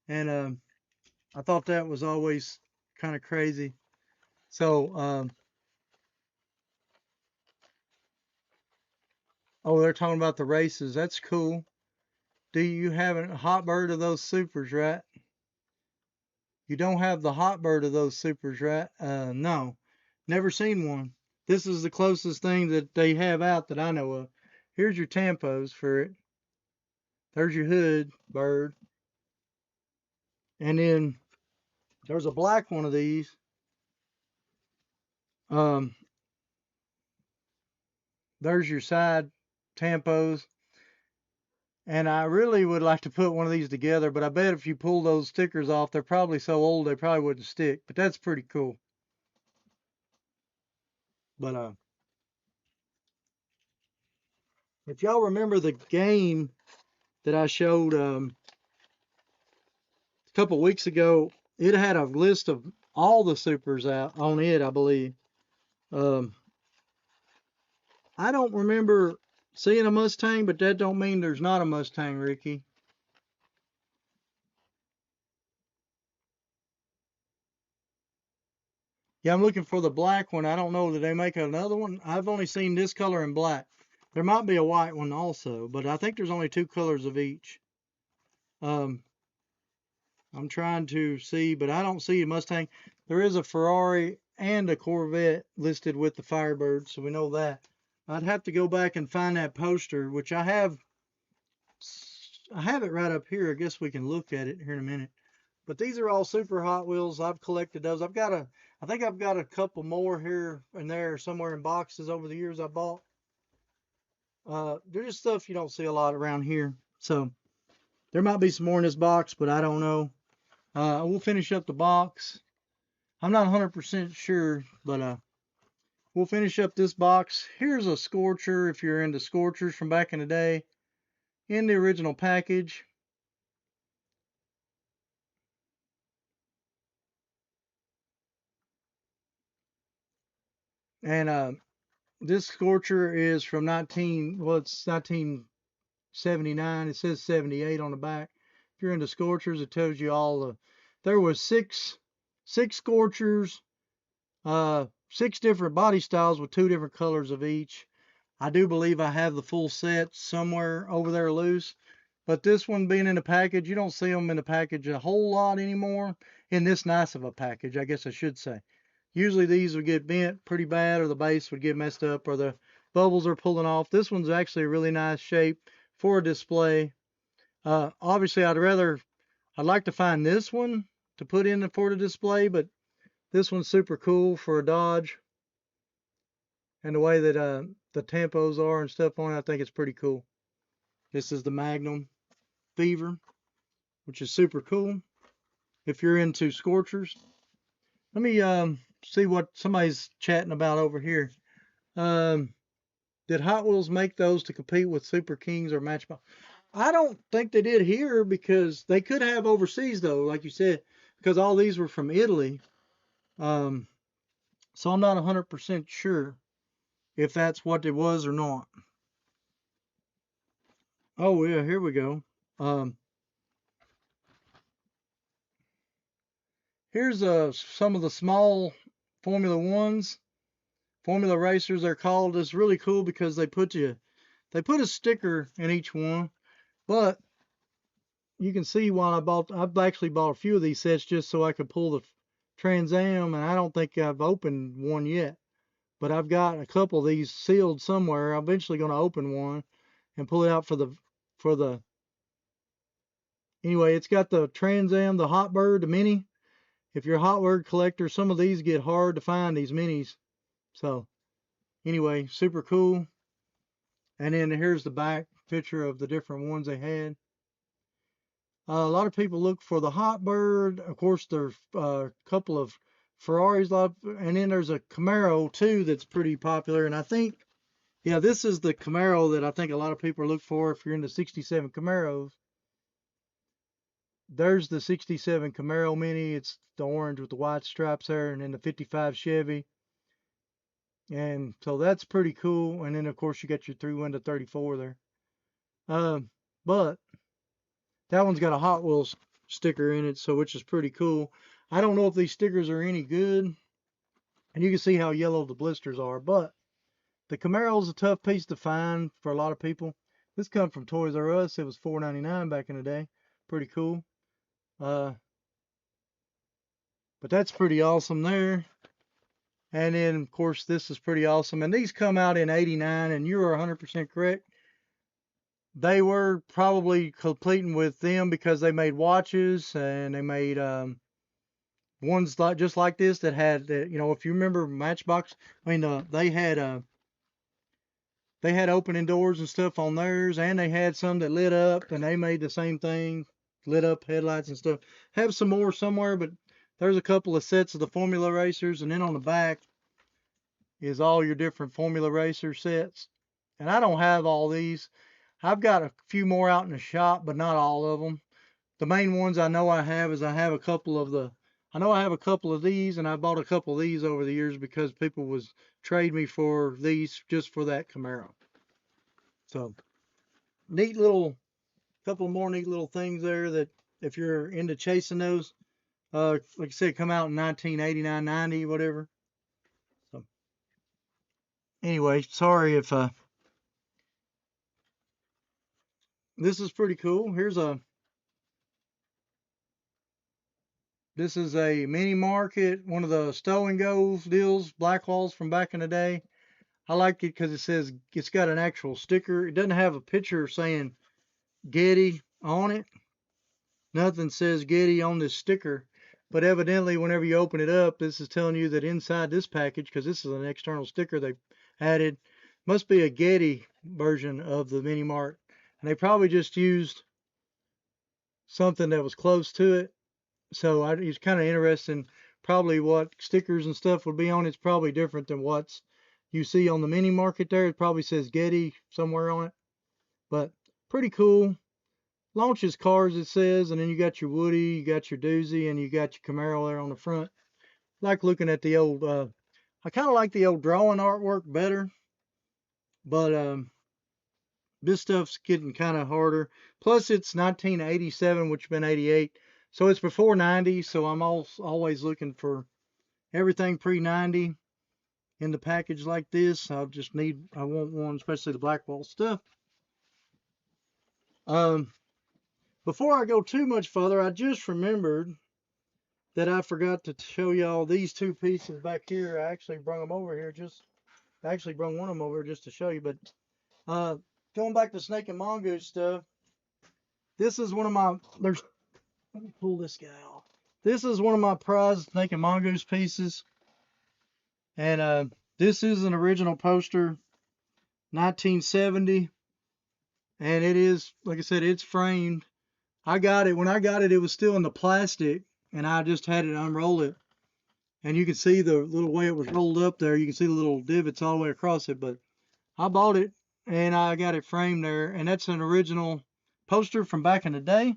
and I thought that was always kind of crazy. So, oh, they're talking about the races. That's cool. Do you have a hot bird of those supers, right? You don't have the hot bird of those supers, right? No, never seen one. This is the closest thing that they have out that I know of. Here's your tampos for it. There's your hood bird. And then there's a black one of these. Um, there's your side tampos. And I really would like to put one of these together, but I bet if you pull those stickers off, they're probably so old they probably wouldn't stick. But that's pretty cool. But if y'all remember the game that I showed a couple weeks ago, it had a list of all the supers out on it, I believe. Um, I don't remember seeing a Mustang, but that don't mean there's not a Mustang, Ricky. Yeah, I'm looking for the black one. I don't know. Did they make another one? I've only seen this color in black. There might be a white one also, but I think there's only two colors of each. Um, I'm trying to see, but I don't see a Mustang. There is a Ferrari and a Corvette listed with the Firebird, so we know that. I'd have to go back and find that poster, which I have. I have it right up here. I guess we can look at it here in a minute. But these are all Super Hot Wheels. I've collected those. I think I've got a couple more here and there somewhere in boxes over the years I bought. They're just stuff you don't see a lot around here. So there might be some more in this box, but I don't know. We'll finish up the box. I'm not 100% sure, but we'll finish up this box. Here's a Scorcher if you're into Scorchers from back in the day in the original package. And this Scorcher is from it's 1979. It says 78 on the back. If you're into Scorchers, it tells you all there was six Scorchers, 6 different body styles with 2 different colors of each. I do believe I have the full set somewhere over there loose. But this one being in a package, you don't see them in a package a whole lot anymore. In this nice of a package, I guess I should say. Usually these would get bent pretty bad, or the base would get messed up, or the bubbles are pulling off. This one's actually a really nice shape for a display. Obviously, I'd like to find this one to put in for the display, but this one's super cool for a Dodge. And the way that the tampos are and stuff on it, I think it's pretty cool. This is the Magnum Fever, which is super cool if you're into Scorchers. Let me see what somebody's chatting about over here. Did Hot Wheels make those to compete with Super Kings or Matchbox? I don't think they did here, because they could have overseas though, like you said, because all these were from Italy. So I'm not 100% sure if that's what it was or not. Oh yeah, here we go. Here's some of the small Formula Ones, Formula Racers they're called. It's really cool because they put a sticker in each one. But you can see I've actually bought a few of these sets just so I could pull the Trans Am, and I don't think I've opened one yet. But I've got a couple of these sealed somewhere. I'm eventually going to open one and pull it out for for the, anyway, it's got the Trans Am, the Hot Bird, the Mini. If you're a Hot Bird collector, some of these get hard to find, these minis. So anyway, super cool. And then here's the back picture of the different ones they had. A lot of people look for the Hot Bird. Of course, there's a couple of Ferraris, and then there's a Camaro too that's pretty popular. And I think, yeah, this is the Camaro that I think a lot of people look for if you're into 67 Camaros. There's the 67 Camaro Mini. It's the orange with the white stripes there, and then the 55 Chevy. And so that's pretty cool. And then of course you got your 3-window 34 there. But that one's got a Hot Wheels sticker in it, so which is pretty cool. I don't know if these stickers are any good, and you can see how yellow the blisters are, but the Camaro is a tough piece to find for a lot of people. This come from Toys R Us. It was $4.99 back in the day. Pretty cool. But that's pretty awesome there. And then, of course, this is pretty awesome. And these come out in '89, and you are 100% correct. They were probably completing with them because they made watches, and they made ones like just like this that had, you know, if you remember Matchbox, I mean, they had opening doors and stuff on theirs, and they had some that lit up, and they made the same thing, lit up headlights and stuff. Have some more somewhere, but there's a couple of sets of the Formula Racers, and then on the back is all your different Formula Racer sets. And I don't have all these. I've got a few more out in the shop, but not all of them. The main ones I know I have is I have a couple of these, and I bought a couple of these over the years because people was trade me for these just for that Camaro. So neat little, couple more neat little things there that if you're into chasing those, like I said, come out in 1989, 90, whatever. So anyway, sorry if this is pretty cool. This is a mini market, one of the stow and go deals, Blackwalls from back in the day. I like it because it says it's got an actual sticker. It doesn't have a picture saying Getty on it. Nothing says Getty on this sticker. But evidently, whenever you open it up, this is telling you that inside this package, because this is an external sticker they added, must be a Getty version of the Mini Mart. And they probably just used something that was close to it. So it's kind of interesting. Probably what stickers and stuff would be on it's probably different than what's you see on the mini market there. It probably says Getty somewhere on it. But pretty cool. Launches cars, it says, and then you got your Woody, you got your Doozy, and you got your Camaro there on the front. Like looking at the old, I kind of like the old drawing artwork better, but this stuff's getting kind of harder. Plus, it's 1987, which has been 88, so it's before 90. So I'm always looking for everything pre-90 in the package like this. I want one, especially the Blackwall stuff. Before I go too much further, I just remembered that I forgot to show y'all these two pieces back here. I actually brought them over here I actually brought one of them over just to show you. But going back to Snake and Mongoose stuff, this is one of my, let me pull this guy off. This is one of my prized Snake and Mongoose pieces. And this is an original poster, 1970. And it is, like I said, it's framed. When I got it, it was still in the plastic, and I just had it unroll it. And you can see the little way it was rolled up there. You can see the little divots all the way across it. But I bought it, and I got it framed there. And that's an original poster from back in the day.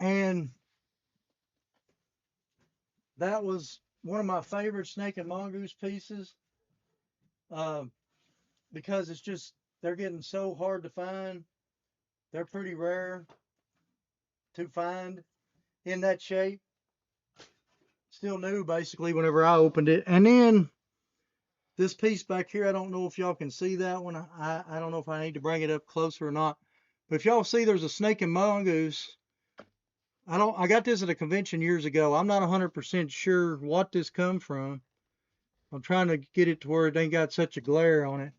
And that was one of my favorite Snake and Mongoose pieces. Because it's just, they're getting so hard to find. They're pretty rare to find in that shape. Still new, basically, whenever I opened it. And then this piece back here, I don't know if y'all can see that one. I don't know if I need to bring it up closer or not. But if y'all see, there's a Snake and Mongoose. I got this at a convention years ago. I'm not 100% sure what this come from. I'm trying to get it to where it ain't got such a glare on it.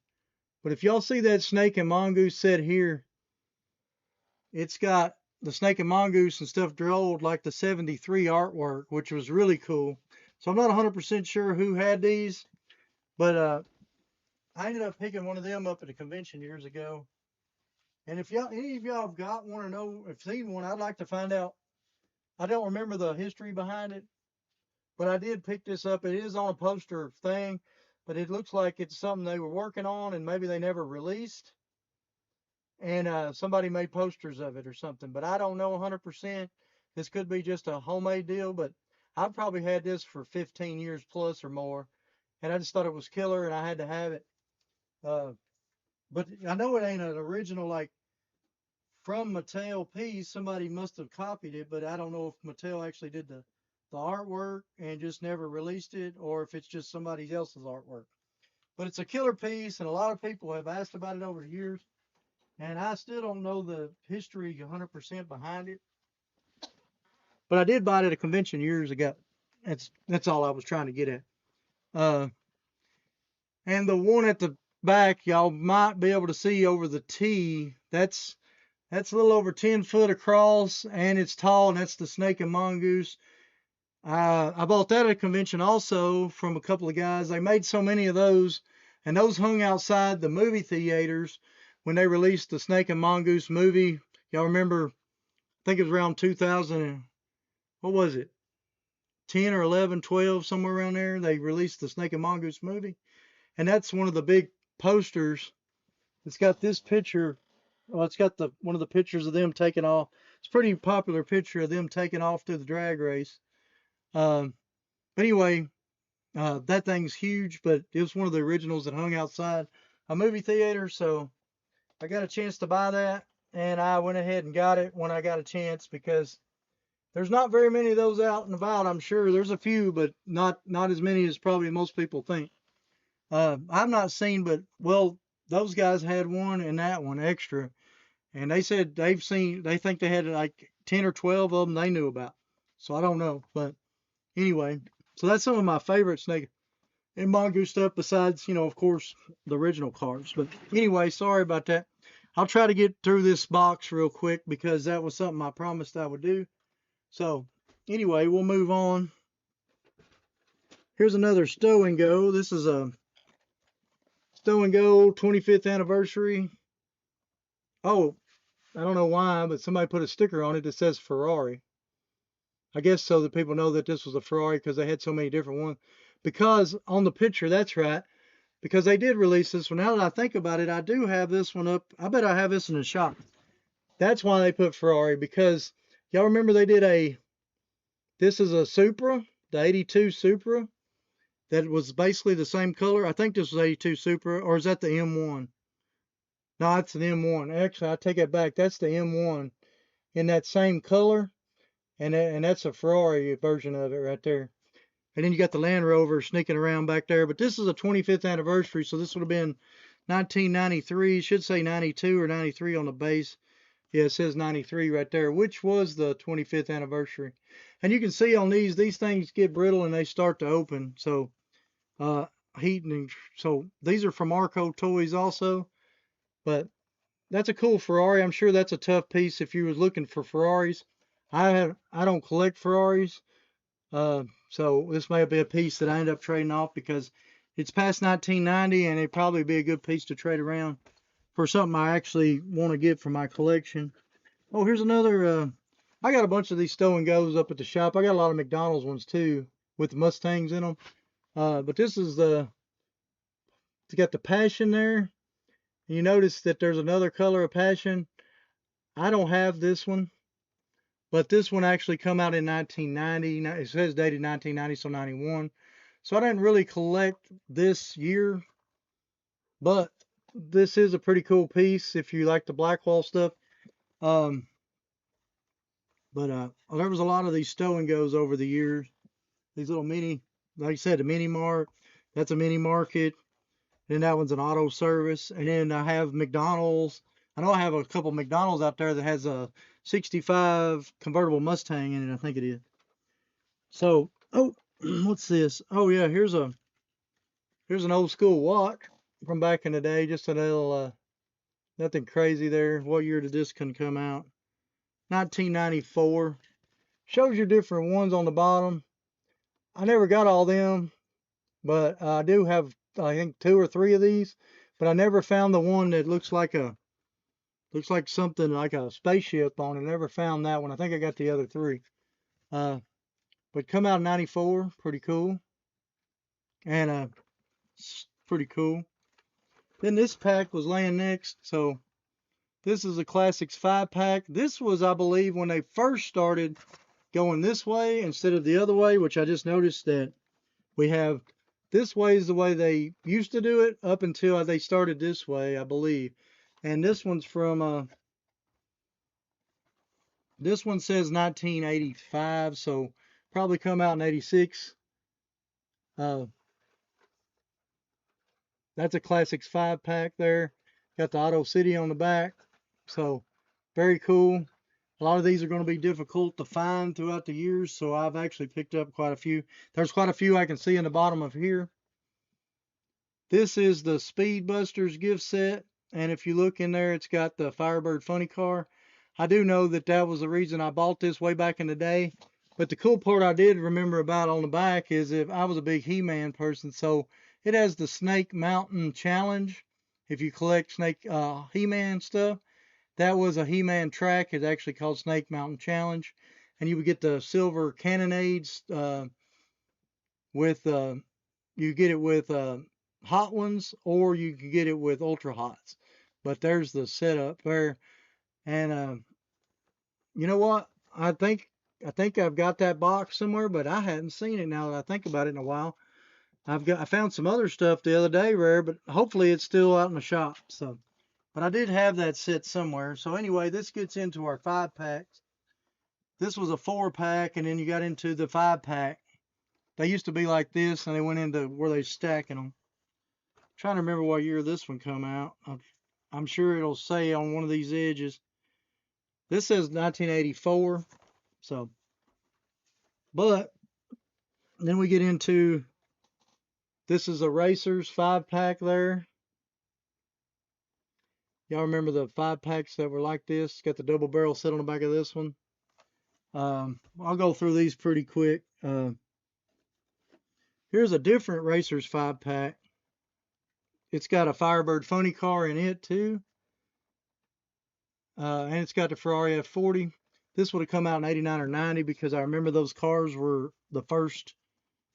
But if y'all see that Snake and Mongoose set here, it's got the snake and mongoose and stuff drilled like the 73 artwork, which was really cool. So I'm not 100% sure who had these, but I ended up picking one of them up at a convention years ago. And if y'all, any of y'all have got one or know, if seen one, I'd like to find out. I don't remember the history behind it, but I did pick this up. It is on a poster thing, but it looks like it's something they were working on and maybe they never released. And somebody made posters of it or something, but I don't know 100%. This could be just a homemade deal, but I've probably had this for 15 years plus or more, and I just thought it was killer and I had to have it. Uh, but I know it ain't an original like from Mattel piece. Somebody must have copied it, but I don't know if Mattel actually did the artwork and just never released it, or if it's just somebody else's artwork. But it's a killer piece, and a lot of people have asked about it over the years, and I still don't know the history 100% behind it. But I did buy it at a convention years ago. That's all I was trying to get at. Uh, and the one at the back, y'all might be able to see over the T. That's a little over 10 foot across, and it's tall, and that's the snake and mongoose. I bought that at a convention also from a couple of guys. They made so many of those, and those hung outside the movie theaters when they released the snake and mongoose movie. Y'all remember? I think it was around 2000. What was it? 10 or 11, 12, somewhere around there. They released the snake and mongoose movie, and that's one of the big posters. It's got this picture. Well, it's got the one of the pictures of them taking off. It's a pretty popular picture of them taking off through the drag race. Um, but anyway, that thing's huge, but it was one of the originals that hung outside a movie theater. So I got a chance to buy that, and I went ahead and got it when I got a chance because there's not very many of those out and about. I'm sure there's a few, but not as many as probably most people think. I've not seen, but well, those guys had one and that one extra. And they said they think they had like 10 or 12 of them they knew about. So I don't know. But anyway, so that's some of my favorite snake and mongoose stuff besides, of course, the original cards. But anyway, sorry about that. I'll try to get through this box real quick because that was something I promised I would do. So anyway, we'll move on. Here's another Stow and Go. This is a Stow and Go 25th anniversary. Oh, I don't know why, but somebody put a sticker on it that says Ferrari. I guess so that people know that this was a Ferrari because they had so many different ones. Because on the picture, that's right, because they did release this one. Now that I think about it, I do have this one up. I bet I have this in the shop. That's why they put Ferrari, because y'all remember they did this is a Supra, the 82 Supra, that was basically the same color. I think this was 82 Supra, or is that the M1? No, it's an M1. Actually, I take it back. That's the M1 in that same color. And that's a Ferrari version of it right there. And then you got the Land Rover sneaking around back there. But this is a 25th anniversary, so this would have been 1993. It should say 92 or 93 on the base. Yeah, it says 93 right there, which was the 25th anniversary. And you can see on these things get brittle and they start to open. So heating. So these are from Arco Toys also. But that's a cool Ferrari. I'm sure that's a tough piece if you was looking for Ferraris. I don't collect Ferraris, so this may be a piece that I end up trading off because it's past 1990 and it'd probably be a good piece to trade around for something I actually want to get for my collection. Oh, here's another. I got a bunch of these Stow and Goes up at the shop. I got a lot of McDonald's ones too with the Mustangs in them. But this is it's got the Passion there. You notice that there's another color of Passion. I don't have this one. But this one actually come out in 1990. It says dated 1990, so 91. So I didn't really collect this year, but this is a pretty cool piece if you like the Blackwall stuff. But there was a lot of these Stow and Goes over the years. These little mini, like I said, the mini mart. That's a mini market. Then that one's an auto service. And then I have McDonald's. I know I have a couple McDonald's out there that has a 65 convertible Mustang in it, I think it is. So, oh, what's this? Oh yeah, here's an old school watch from back in the day. Just a little, nothing crazy there. What year did this come out? 1994. Shows you different ones on the bottom. I never got all them, but I do have, I think, 2 or 3 of these. But I never found the one that looks like something like a spaceship on it. Never found that one. I think I got the other 3. But come out in 94, pretty cool. And pretty cool. Then this pack was laying next, so this is a Classics 5-pack. This was, I believe, when they first started going this way instead of the other way, which I just noticed that we have this way is the way they used to do it up until they started this way, I believe. And this one's from, this one says 1985, so probably come out in 86. That's a Classics 5-pack there. Got the Auto City on the back. So very cool. A lot of these are going to be difficult to find throughout the years, so I've actually picked up quite a few. There's quite a few I can see in the bottom of here. This is the Speed Busters gift set, and if you look in there, it's got the Firebird Funny Car. I do know that that was the reason I bought this way back in the day. But the cool part I did remember about on the back is if I was a big He-Man person, so it has the Snake Mountain Challenge. If you collect He-Man stuff, that was a He-Man track. It's actually called Snake Mountain Challenge. And you would get the silver cannonades with, you get it with hot ones, or you can get it with ultra hots. But there's the setup there. And you know what? I think I've got that box somewhere, but I hadn't seen it now that I think about it in a while. I found some other stuff the other day, rare, but hopefully it's still out in the shop. So, but I did have that set somewhere. So anyway, this gets into our 5-packs. This was a 4-pack, and then you got into the 5-pack. They used to be like this, and they went into where they're stacking them. I'm trying to remember what year this one come out. I'm sure it'll say on one of these edges. This says 1984. So, but then we get into, this is a Racers 5-pack there. Y'all remember the 5-packs that were like this? Got the double barrel set on the back of this one. I'll go through these pretty quick. Here's a different Racers 5-pack. It's got a Firebird Funny Car in it too. And it's got the Ferrari F40. This would have come out in 89 or 90 because I remember those cars were the first.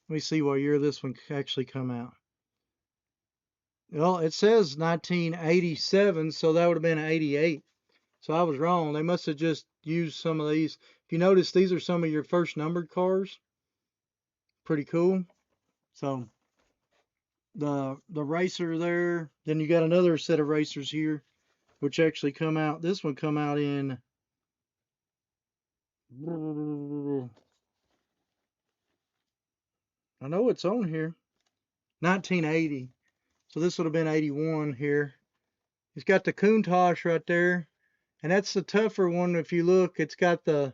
Let me see what year this one actually come out. Well, it says 1987, so that would have been 88. So I was wrong. They must have just used some of these. If you notice, these are some of your first numbered cars. Pretty cool. So the racer there. Then you got another set of racers here, which actually come out. This one come out in, I know it's on here, 1980. So this would have been 81 here. It's got the Countach right there. And that's the tougher one. If you look, it's got the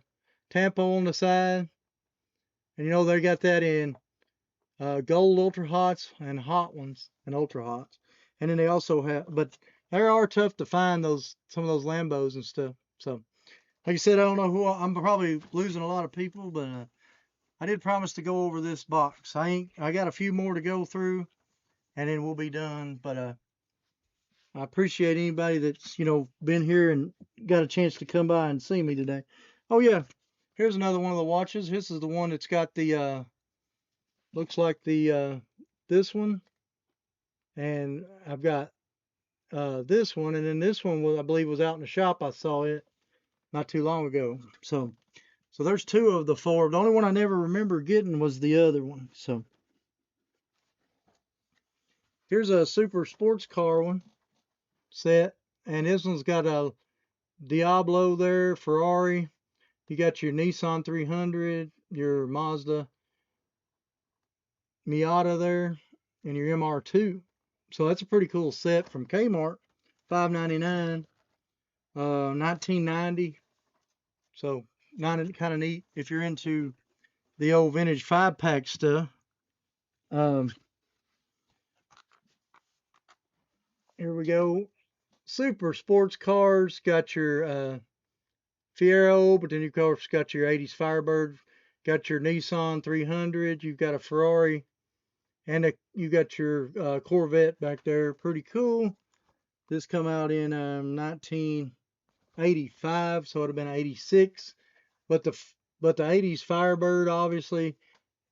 Tampo on the side. And you know, they got that in gold ultra hots and hot ones and ultra hots. And then they also have, but they are tough to find, some of those Lambos and stuff. So, like I said, I don't know who, I'm probably losing a lot of people, but I did promise to go over this box. I got a few more to go through, and then we'll be done. But I appreciate anybody that's, been here and got a chance to come by and see me today. Oh yeah, here's another one of the watches. This is the one that's got the looks like the this one, and I've got this one, and then this one was, I believe, was out in the shop. I saw it not too long ago. So there's 2 of the 4. The only one I never remember getting was the other one. So here's a super sports car one set, and this one's got a Diablo there, Ferrari. You got your Nissan 300, your Mazda Miata there, and your MR2. So that's a pretty cool set from Kmart, $5.99, 1990. So kind of neat if you're into the old vintage 5-pack stuff. Here we go. Super sports cars. Got your Fiero, but then you of course got your 80s Firebird, got your Nissan 300, you've got a Ferrari, and you got your Corvette back there. Pretty cool. This come out in 1985, so it would have been 86. But the 80s Firebird, obviously,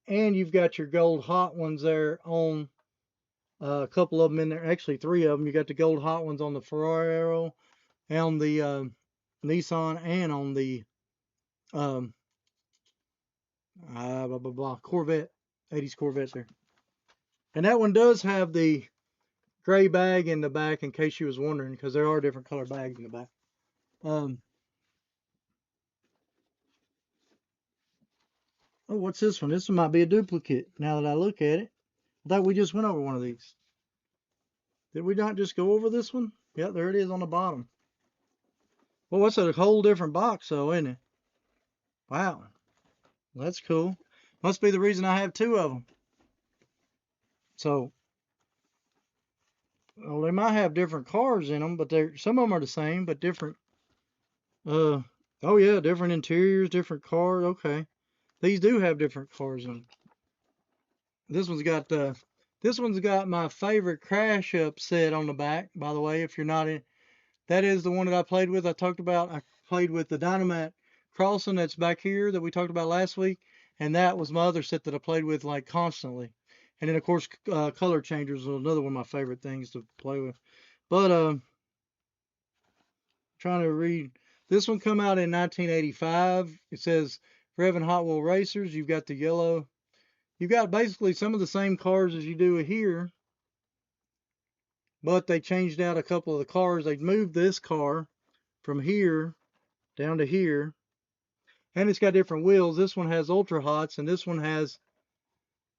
and you've got your gold hot ones there on a couple of them in there. Actually, three of them. You got the gold hot ones on the Ferrari, on the Nissan, and on the um, Corvette, 80s Corvette there. And that one does have the gray bag in the back, in case you was wondering, because there are different color bags in the back. Oh, what's this one? This one might be a duplicate, now that I look at it. I thought we just went over one of these. Did we not just go over this one? Yeah, there it is on the bottom. Well, that's a whole different box, though, isn't it? Wow. Well, that's cool. Must be the reason I have two of them. So, well, they might have different cars in them, but some of them are the same, but different. Oh yeah, different interiors, different cars. Okay, these do have different cars in them. This one's got my favorite Crash Up set on the back. By the way, if you're not in, that is the one that I played with. I talked about. I played with the Dynamite Crossing that's back here that we talked about last week, and that was my other set that I played with like constantly. And then of course, Color Changers was another one of my favorite things to play with. But trying to read. This one come out in 1985. It says Rev Hot Wheel Racers. You've got the yellow. You've got basically some of the same cars as you do here, but they changed out a couple of the cars. They moved this car from here down to here, and it's got different wheels. This one has Ultra Hots, and this one has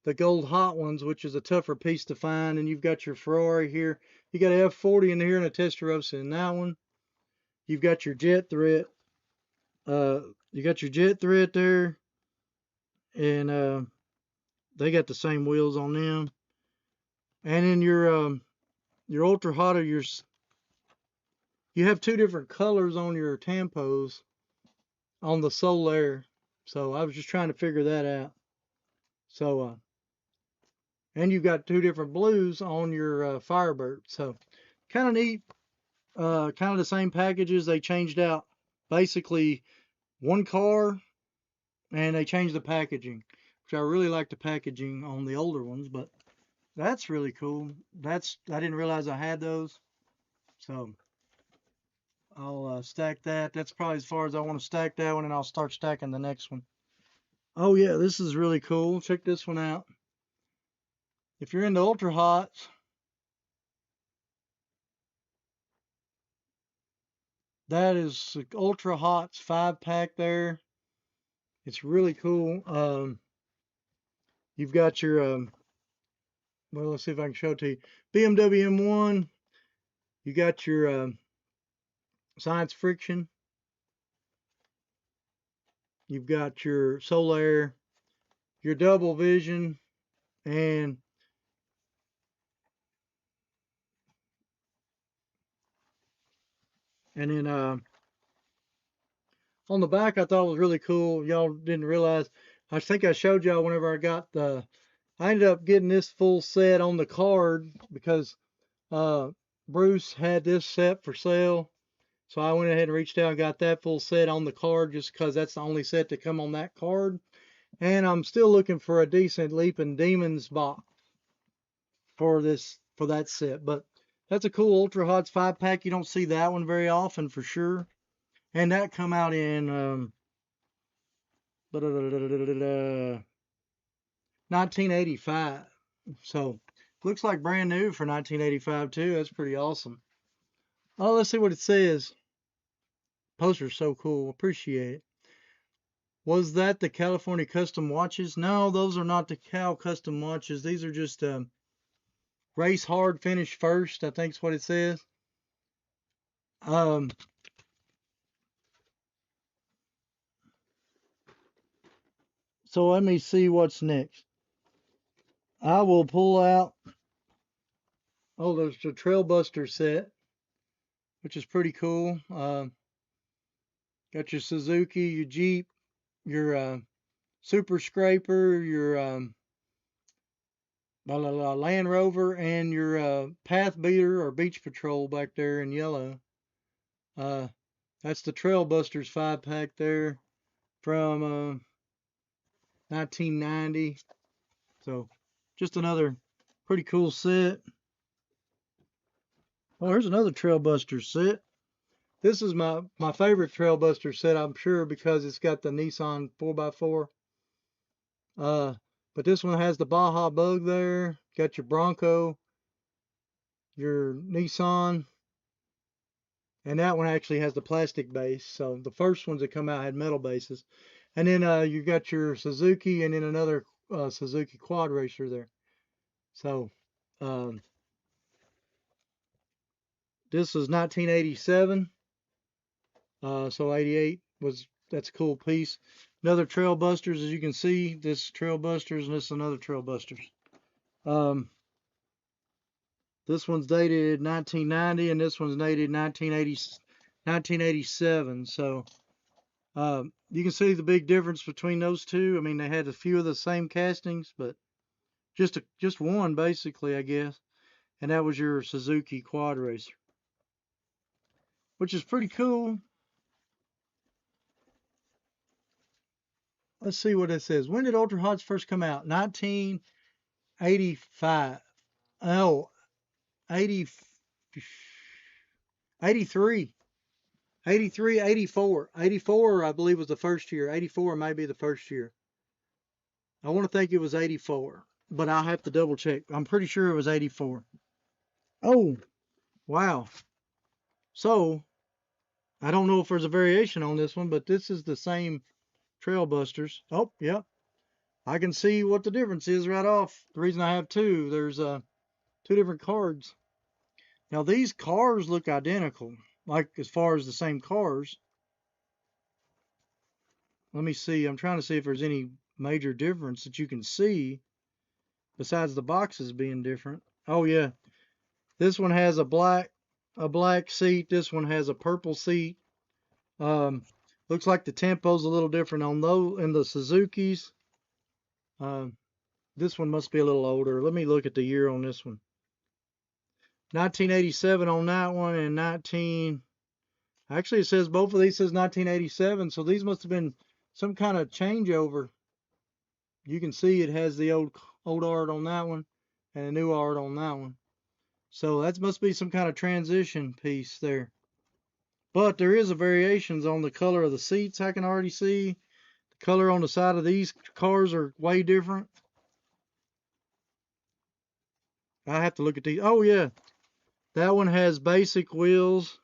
the gold hot ones, which is a tougher piece to find. And you've got your Ferrari here. You got a F40 in here and a Testarossa in that one. You've got your Jet Threat. You got your Jet Threat there, and they got the same wheels on them. And in your Ultra Hot, you have two different colors on your tampos on the Solaire. So I was just trying to figure that out. So and you've got two different blues on your Firebird. So kind of neat. Kind of the same packages. They changed out basically one car, and they changed the packaging, which I really like the packaging on the older ones. But that's really cool. I didn't realize I had those. So I'll stack that. That's probably as far as I want to stack that one, and I'll start stacking the next one. Oh yeah, this is really cool. Check this one out. If you're into Ultra Hots, that is the Ultra Hots 5-pack there. It's really cool. You've got your, well, let's see if I can show it to you. BMW M1. You got your Science Friction. You've got your Solaire, your Double Vision, and then on the back, I thought it was really cool. Y'all didn't realize. I think I showed y'all whenever I got I ended up getting this full set on the card because Bruce had this set for sale. So I went ahead and reached out and got that full set on the card just because that's the only set to come on that card. And I'm still looking for a decent Leaping Demons box for that set. But that's a cool Ultra Hots 5-pack. You don't see that one very often for sure. And that come out in 1985. So looks like brand new for 1985 too. That's pretty awesome. Oh, let's see what it says. Poster's so cool. Appreciate it. Was that the California custom watches? No, those are not the Cal custom watches. These are just race hard, finish first, I think is what it says. So let me see what's next. I will pull out, oh, there's the Trailbuster set, which is pretty cool. Got your Suzuki, your Jeep, your Super Scraper, your Land Rover, and your Path Beater or Beach Patrol back there in yellow. That's the Trail Busters 5-pack there from 1990. So just another pretty cool set. Oh, here's another Trail Busters set. This is my favorite Trail Buster set, I'm sure, because it's got the Nissan 4x4. But this one has the Baja Bug there. Got your Bronco, your Nissan, and that one actually has the plastic base. So the first ones that come out had metal bases. And then you got your Suzuki and then another Suzuki quad racer there. So this was 1987. So 88 that's a cool piece. Another Trail Busters, as you can see, this Trail Busters and this is another Trail Busters. This one's dated 1990 and this one's dated 1987. So you can see the big difference between those two. I mean, they had a few of the same castings, but just one basically, I guess. And that was your Suzuki quad racer, which is pretty cool. Let's see what it says. When did Ultra Hots first come out? 1985. Oh, 80, 83. 83, 84. 84, I believe, was the first year. 84 may be the first year. I want to think it was 84, but I'll have to double check. I'm pretty sure it was 84. Oh, wow. So, I don't know if there's a variation on this one, but this is the same Trail Busters. Oh, yep. I can see what the difference is right off. The reason I have two, there's two different cards. Now, these cars look identical, like as far as the same cars. Let me see. I'm trying to see if there's any major difference that you can see besides the boxes being different. Oh yeah, this one has a black seat. This one has a purple seat. Looks like the tempo's a little different on those in the Suzukis. This one must be a little older. Let me look at the year on this one. 1987 on that one, and 19. Actually, it says both of these says 1987, so these must have been some kind of changeover. You can see it has the old art on that one and the new art on that one. So that must be some kind of transition piece there. But there is a variations on the color of the seats. I can already see the color on the side of these cars are way different. I have to look at these. Oh yeah, that one has basic wheels.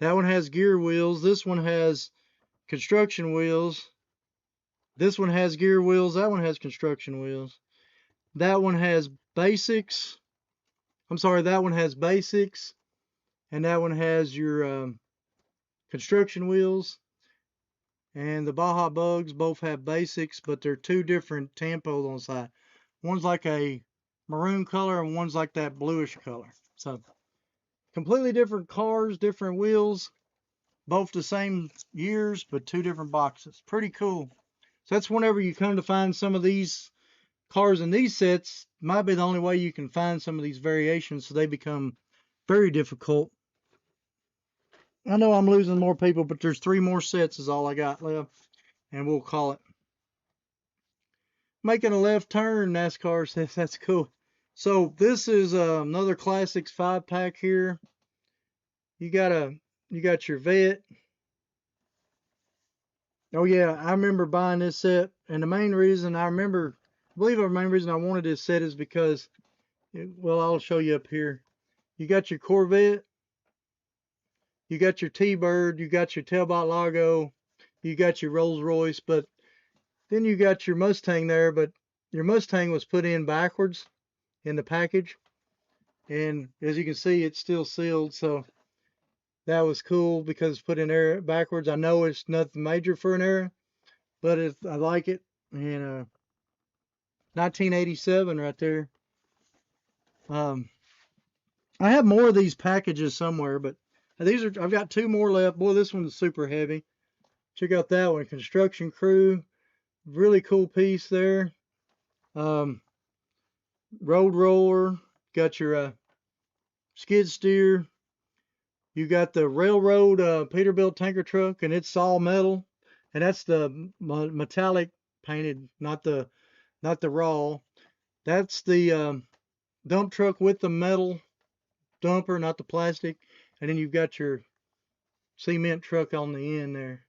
That one has gear wheels. This one has construction wheels. This one has gear wheels. That one has construction wheels. That one has basics. I'm sorry, that one has basics. And that one has your construction wheels. And the Baja Bugs both have basics, but they're two different tampos on the side. One's like a maroon color and one's like that bluish color. So completely different cars, different wheels, both the same years, but two different boxes. Pretty cool. So that's whenever you come to find some of these cars in these sets, might be the only way you can find some of these variations, so they become very difficult. I know I'm losing more people, but there's 3 more sets is all I got left, and we'll call it. Making a left turn, NASCAR says that's cool. So this is another Classics 5-pack here. You got your vet. Oh yeah, I remember buying this set, and the main reason I believe the main reason I wanted this set is because, well, I'll show you up here. You got your Corvette, you got your T-Bird, you got your Tailbot Lago, you got your Rolls Royce, but then you got your Mustang there, but your Mustang was put in backwards in the package. And as you can see, it's still sealed, so that was cool because it's put in there backwards. I know it's nothing major for an era, but I like it. And 1987 right there. I have more of these packages somewhere, but I've got 2 more left. Boy, this one's super heavy. check out that one. Construction Crew, really cool piece there. Road roller, got your skid steer. You got the railroad Peterbilt tanker truck, and it's all metal, and that's the metallic painted, not the raw. That's the dump truck with the metal dumper, not the plastic. And then you've got your cement truck on the end there.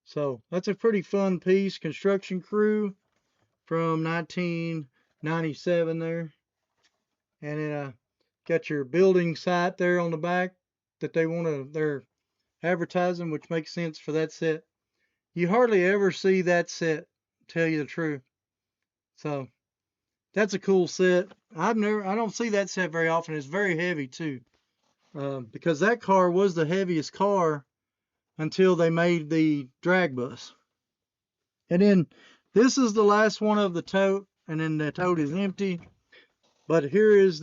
So that's a pretty fun piece. Construction Crew from 1997 there. And then got your building site there on the back that they're advertising, which makes sense for that set. You hardly ever see that set, tell you the truth. So that's a cool set. I don't see that set very often. It's very heavy too, because that car was the heaviest car until they made the drag bus. And then this is the last one of the tote, and then the tote is empty. But here is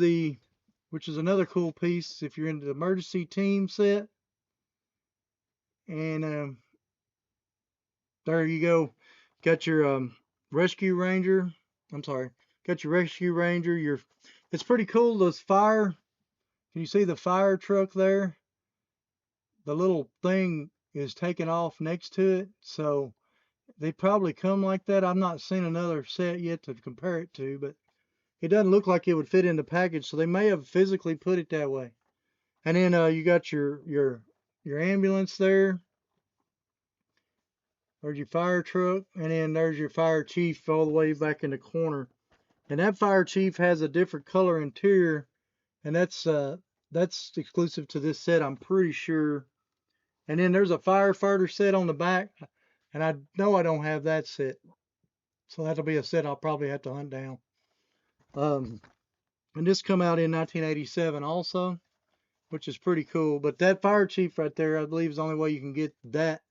which is another cool piece if you're into the emergency team set. And there you go. Got your rescue ranger. I'm sorry. Got your rescue ranger. It's pretty cool. Those fire. Can you see the fire truck there? The little thing is taken off next to it. So they probably come like that. I've not seen another set yet to compare it to, but it doesn't look like it would fit in the package. So they may have physically put it that way. And then you got your ambulance there. There's your fire truck, and then there's your fire chief all the way back in the corner. And that fire chief has a different color interior, and that's exclusive to this set, I'm pretty sure. And then there's a firefighter set on the back, and I know I don't have that set, so that'll be a set I'll probably have to hunt down. And this come out in 1987 also, which is pretty cool. But that fire chief right there, I believe, is the only way you can get that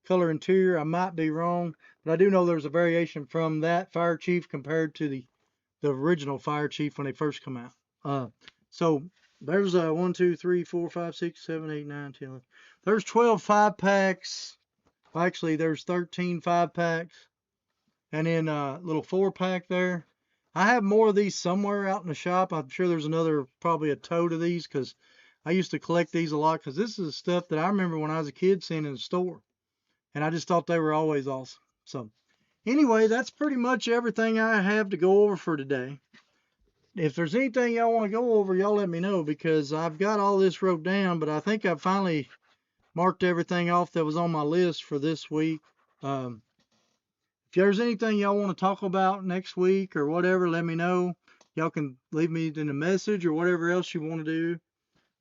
color interior. I might be wrong, but I do know there's a variation from that fire chief compared to the original fire chief when they first come out. So there's 1, 2, 3, 4, 5, 6, 7, 8, 9, 10, 11. There's 12 5-packs. Actually, there's 13 5-packs, and then a little 4-pack there. I have more of these somewhere out in the shop. I'm sure there's probably a tote of these, because I used to collect these a lot, because this is stuff that I remember when I was a kid seeing in the store. And I just thought they were always awesome. So anyway, that's pretty much everything I have to go over for today. If there's anything y'all want to go over, y'all let me know, because I've got all this wrote down, but I think I've finally marked everything off that was on my list for this week. If there's anything y'all want to talk about next week or whatever, let me know. Y'all can leave me in a message or whatever else you want to do.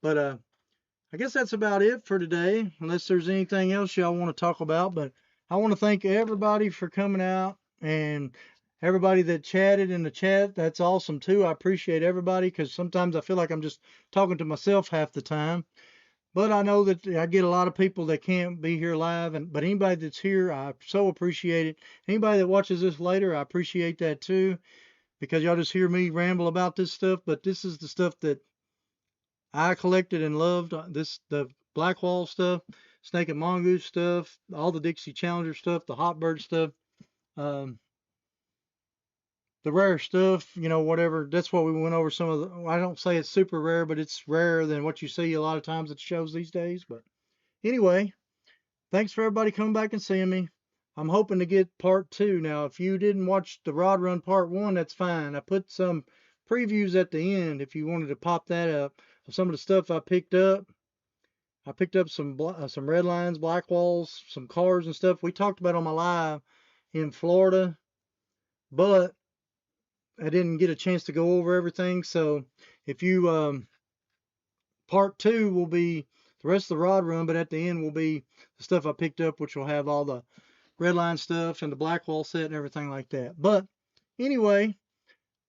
But I guess that's about it for today, unless there's anything else y'all want to talk about. But I want to thank everybody for coming out, and everybody that chatted in the chat. That's awesome too. I appreciate everybody, because sometimes I feel like I'm just talking to myself half the time. But I know that I get a lot of people that can't be here live, but anybody that's here, I so appreciate it. Anybody that watches this later, I appreciate that too, because y'all just hear me ramble about this stuff. But this is the stuff that I collected and loved. The Blackwall stuff, Snake and Mongoose stuff, all the Dixie Challenger stuff, the Hotbird stuff, the rare stuff, whatever. That's what we went over. Some of the, I don't say it's super rare, but it's rarer than what you see a lot of times at shows these days. But anyway, thanks for everybody coming back and seeing me. I'm hoping to get part 2. Now, if you didn't watch the Rod Run part 1, that's fine. I put some previews at the end if you wanted to pop that up of some of the stuff I picked up. I picked up some red lines, black walls, some cars and stuff we talked about on my live in Florida, but I didn't get a chance to go over everything. So if you part 2 will be the rest of the Rod Run, but at the end will be the stuff I picked up, which will have all the red line stuff and the black wall set and everything like that. But anyway,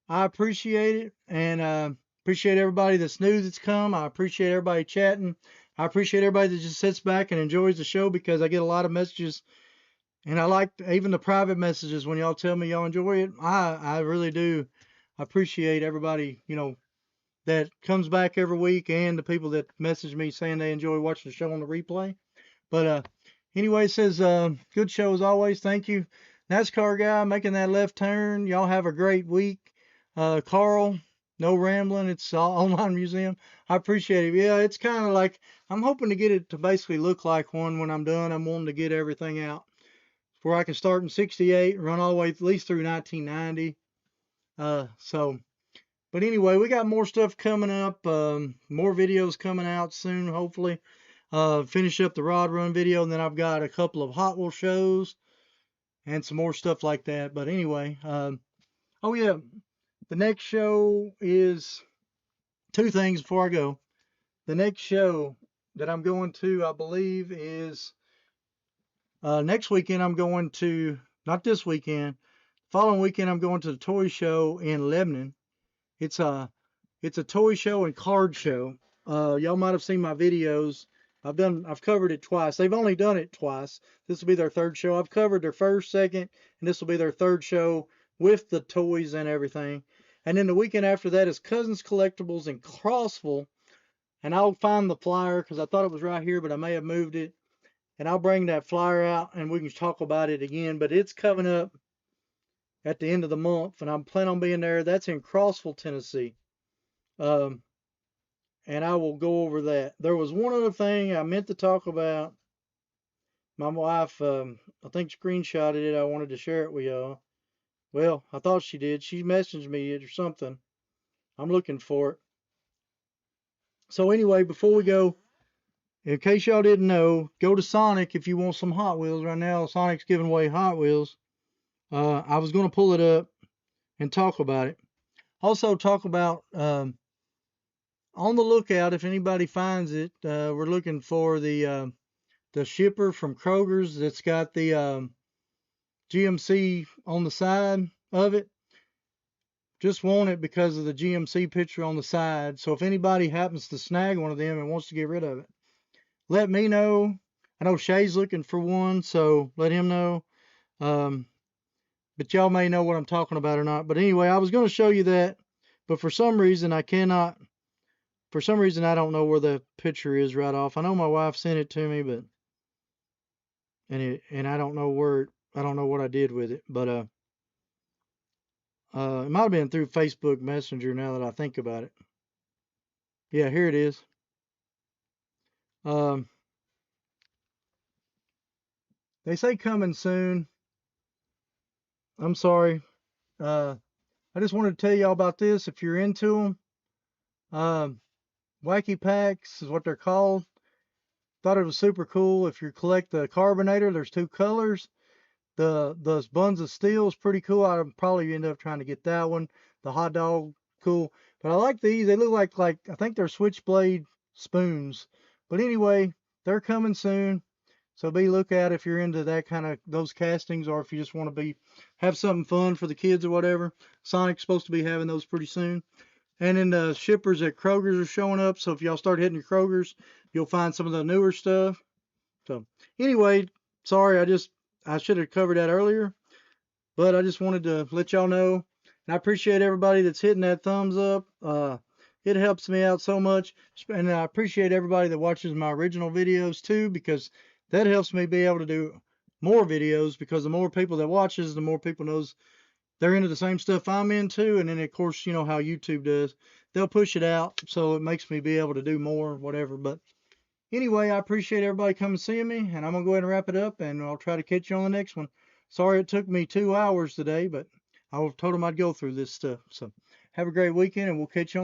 I appreciate it, and appreciate everybody that's new that's come. I appreciate everybody chatting. I appreciate everybody that just sits back and enjoys the show, because I get a lot of messages, and I like even the private messages when y'all tell me y'all enjoy it. I really do. I appreciate everybody, that comes back every week, and the people that message me saying they enjoy watching the show on the replay. But Anyway, it says, good show as always. Thank you. NASCAR guy making that left turn. Y'all have a great week. Carl, no rambling. It's all online museum. I appreciate it. Yeah, it's kind of like, I'm hoping to get it to basically look like one when I'm done. I'm wanting to get everything out where I can start in 68 and run all the way at least through 1990. But anyway, we got more stuff coming up. More videos coming out soon, hopefully. Finish up the rod run video, and then I've got a couple of Hot Wheels shows and some more stuff like that. But anyway, oh yeah, the next show is two things before I go. The next show that I'm going to, I believe, is next weekend. I'm going to, not this weekend, following weekend, I'm going to the toy show in Lebanon. It's a toy show and card show. Y'all might have seen my videos. I've covered it twice. They've only done it twice. This will be their third show. I've covered their first, second, and this will be their third show with the toys and everything. And then the weekend after that is Cousins Collectibles in Crossville. And I'll find the flyer because I thought it was right here, but I may have moved it. And I'll bring that flyer out and we can talk about it again. But it's coming up at the end of the month, and I'm planning on being there. That's in Crossville, Tennessee. And I will go over that. There was one other thing I meant to talk about. My wife, I think, screenshotted it. I wanted to share it with y'all. Well, I thought she did. She messaged me it or something. I'm looking for it. So anyway, before we go, in case y'all didn't know, go to Sonic if you want some Hot Wheels right now. Sonic's giving away Hot Wheels. I was going to pull it up and talk about it. Also talk about, on the lookout, if anybody finds it, we're looking for the shipper from Kroger's that's got the GMC on the side of it. Just want it because of the GMC picture on the side. So if anybody happens to snag one of them and wants to get rid of it, let me know. I know Shay's looking for one, so let him know. But y'all may know what I'm talking about or not. But anyway, I was going to show you that, but for some reason I cannot. For some reason I don't know where the picture is right off. I know my wife sent it to me, but and I don't know where. I don't know what I did with it, but it might have been through Facebook Messenger now that I think about it. Yeah, here it is. They say coming soon. I'm sorry. I just wanted to tell y'all about this. If you're into them, Wacky Packs is what they're called. Thought it was super cool. If you collect the Carbonator, there's two colors. The Buns of Steel is pretty cool. I'll probably end up trying to get that one. The hot dog, cool. But I like these. They look like I think they're switchblade spoons. But anyway, they're coming soon. So be lookout if you're into that kind of those castings, or if you just want to have something fun for the kids or whatever. Sonic's supposed to be having those pretty soon. And then the shippers at Kroger's are showing up. So if y'all start hitting your Kroger's, you'll find some of the newer stuff. So anyway, sorry, I should have covered that earlier, but I just wanted to let y'all know. And I appreciate everybody that's hitting that thumbs up. It helps me out so much. And I appreciate everybody that watches my original videos too, because that helps me be able to do more videos, because the more people that watches, the more people knows they're into the same stuff I'm into. And then of course, you know how YouTube does. They'll push it out. So it makes me be able to do more, whatever. But anyway, I appreciate everybody coming seeing me, and I'm going to go ahead and wrap it up, and I'll try to catch you on the next one. Sorry it took me 2 hours today, but I told them I'd go through this stuff. So have a great weekend, and we'll catch you on